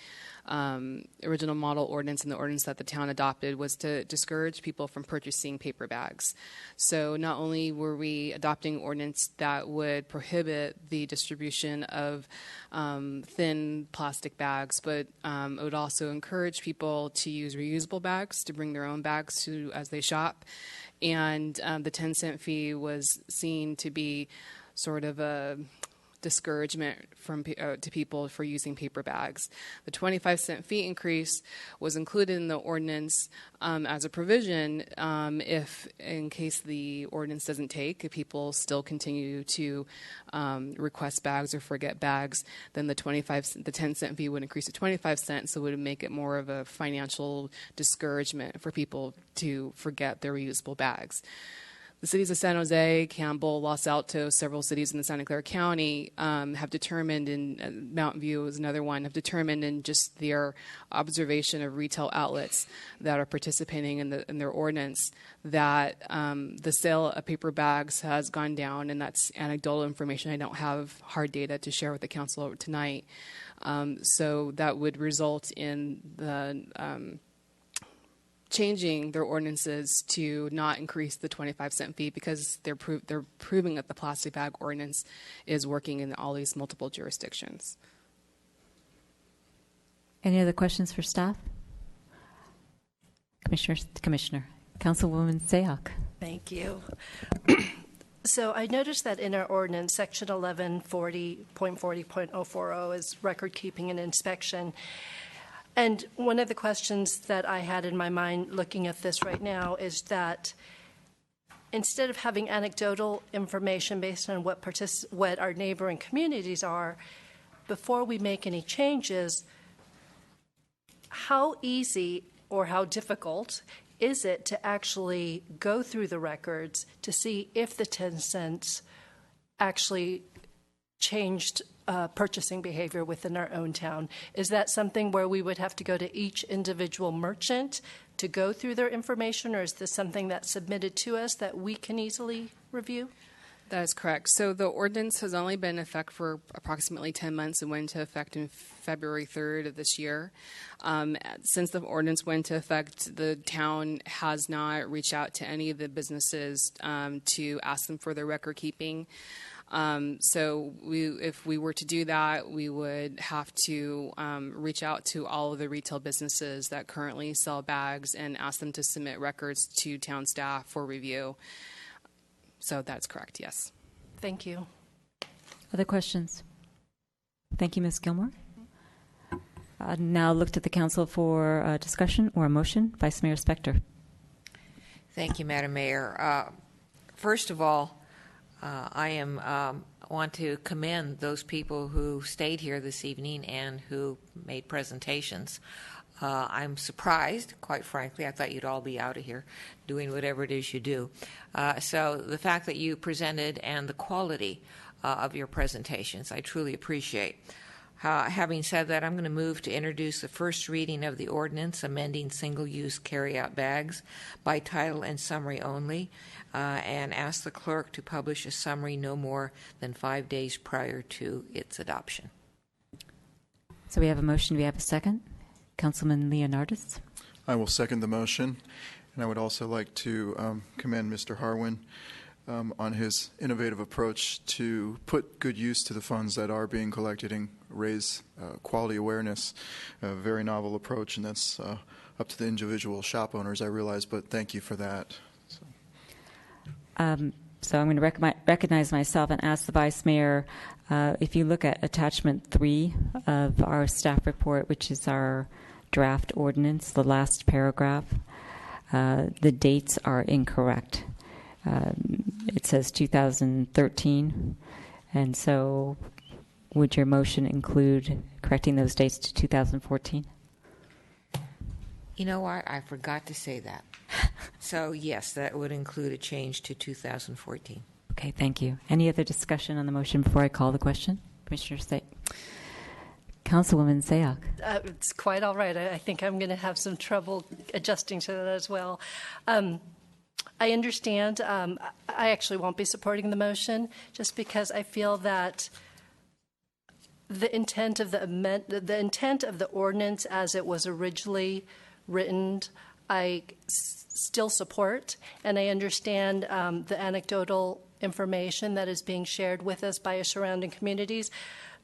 original model ordinance and the ordinance that the town adopted was to discourage people from purchasing paper bags. So not only were we adopting ordinance that would prohibit the distribution of thin plastic bags, but it would also encourage people to use reusable bags, to bring their own bags as they shop. And the 10-cent fee was seen to be sort of a discouragement to people for using paper bags. The 25-cent fee increase was included in the ordinance as a provision if, in case the ordinance doesn't take, if people still continue to request bags or forget bags, then the 10-cent fee would increase to 25 cents, so it would make it more of a financial discouragement for people to forget their reusable bags. The cities of San Jose, Campbell, Los Altos, several cities in the Santa Clara County have determined, and Mountain View is another one, have determined in just their observation of retail outlets that are participating in their ordinance that the sale of paper bags has gone down, and that's anecdotal information. I don't have hard data to share with the council tonight. So that would result in the changing their ordinances to not increase the 25-cent fee because they're proving that the plastic bag ordinance is working in all these multiple jurisdictions. Any other questions for staff? Commissioner. Councilwoman Sayoc. Thank you. So I noticed that in our ordinance, Section 1140.40.040 is record keeping and inspection. And one of the questions that I had in my mind looking at this right now is that instead of having anecdotal information based on what our neighboring communities are, before we make any changes, how easy or how difficult is it to actually go through the records to see if the 10 cents actually changed purchasing behavior within our own town? Is that something where we would have to go to each individual merchant to go through their information, or is this something that's submitted to us that we can easily review? That is correct. So the ordinance has only been in effect for approximately 10 months. It went into effect in February 3rd of this year. Since the ordinance went into effect, the town has not reached out to any of the businesses to ask them for their record keeping. So if we were to do that, we would have to reach out to all of the retail businesses that currently sell bags and ask them to submit records to town staff for review. So that's correct, yes. Thank you. Other questions? Thank you, Ms. Gilmore. Now looked at the council for a discussion or a motion. Vice Mayor Spector. Thank you, Madam Mayor. First of all, I want to commend those people who stayed here this evening and who made presentations. I'm surprised, quite frankly. I thought you'd all be out of here doing whatever it is you do. So the fact that you presented and the quality of your presentations, I truly appreciate. Having said that, I'm going to move to introduce the first reading of the ordinance amending single-use carry-out bags by title and summary only, and ask the clerk to publish a summary no more than 5 days prior to its adoption. So we have a motion. Do we have a second? Councilman Leonardis. I will second the motion, and I would also like to commend Mr. Harwin on his innovative approach to put good use to the funds that are being collected and raise quality awareness. A very novel approach, and that's up to the individual shop owners, I realize, but thank you for that. So. So I'm going to recognize myself and ask the Vice Mayor, if you look at attachment 3 of our staff report, which is our draft ordinance, the last paragraph, the dates are incorrect. It says 2013, and so would your motion include correcting those dates to 2014? You know what? I forgot to say that. So, yes, that would include a change to 2014. Okay, thank you. Any other discussion on the motion before I call the question? Commissioner Say. Councilwoman Sayoc. It's quite all right. I think I'm going to have some trouble adjusting to that as well. I understand. I actually won't be supporting the motion just because I feel that the intent of the intent of the ordinance as it was originally written, I still support, and I understand the anecdotal information that is being shared with us by our surrounding communities.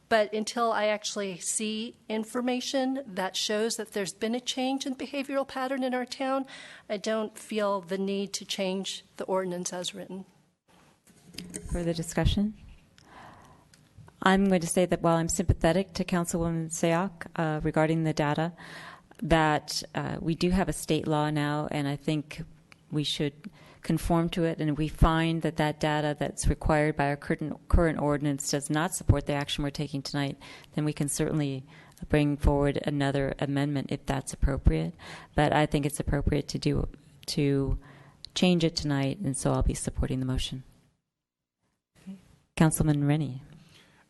But until I actually see information that shows that there's been a change in behavioral pattern in our town, I don't feel the need to change the ordinance as written. Further discussion? I'm going to say that while I'm sympathetic to Councilwoman Sayoc regarding the data, that we do have a state law now, and I think we should conform to it. And if we find that that data that's required by our current ordinance does not support the action we're taking tonight, then we can certainly bring forward another amendment if that's appropriate. But I think it's appropriate to change it tonight, and so I'll be supporting the motion. Councilman Rennie.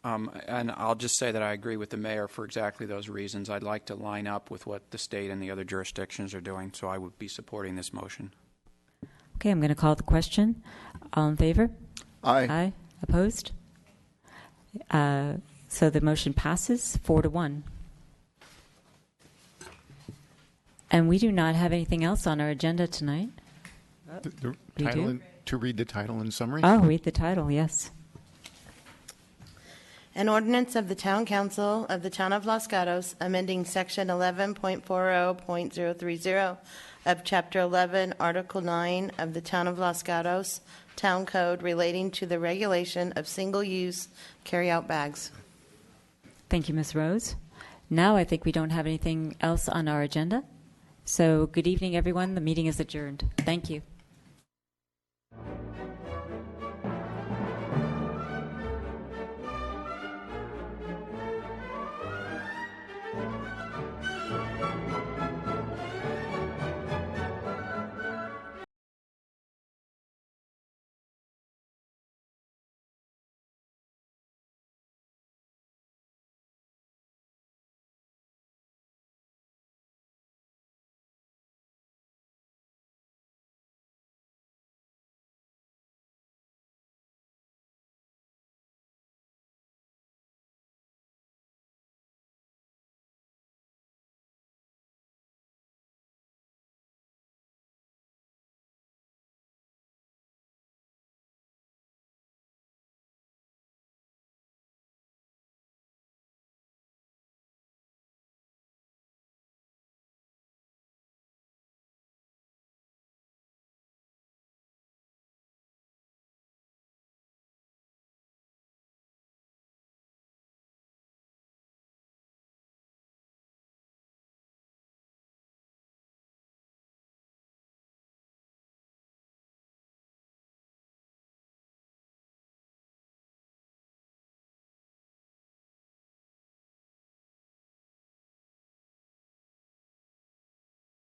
And I'll just say that I agree with the mayor for exactly those reasons. I'd like to line up with what the state and the other jurisdictions are doing, so I would be supporting this motion. Okay, I'm going to call the question. All in favor? Aye. Aye. Opposed? So the motion passes 4-1. And we do not have anything else on our agenda tonight. The We title do? and, to read the title and summary? Oh, read the title, yes. An ordinance of the Town Council of the Town of Los Gatos amending Section 11.40.030 of Chapter 11, Article 9 of the Town of Los Gatos Town Code relating to the regulation of single-use carry-out bags. Thank you, Ms. Rose. Now I think we don't have anything else on our agenda. So good evening, everyone. The meeting is adjourned. Thank you.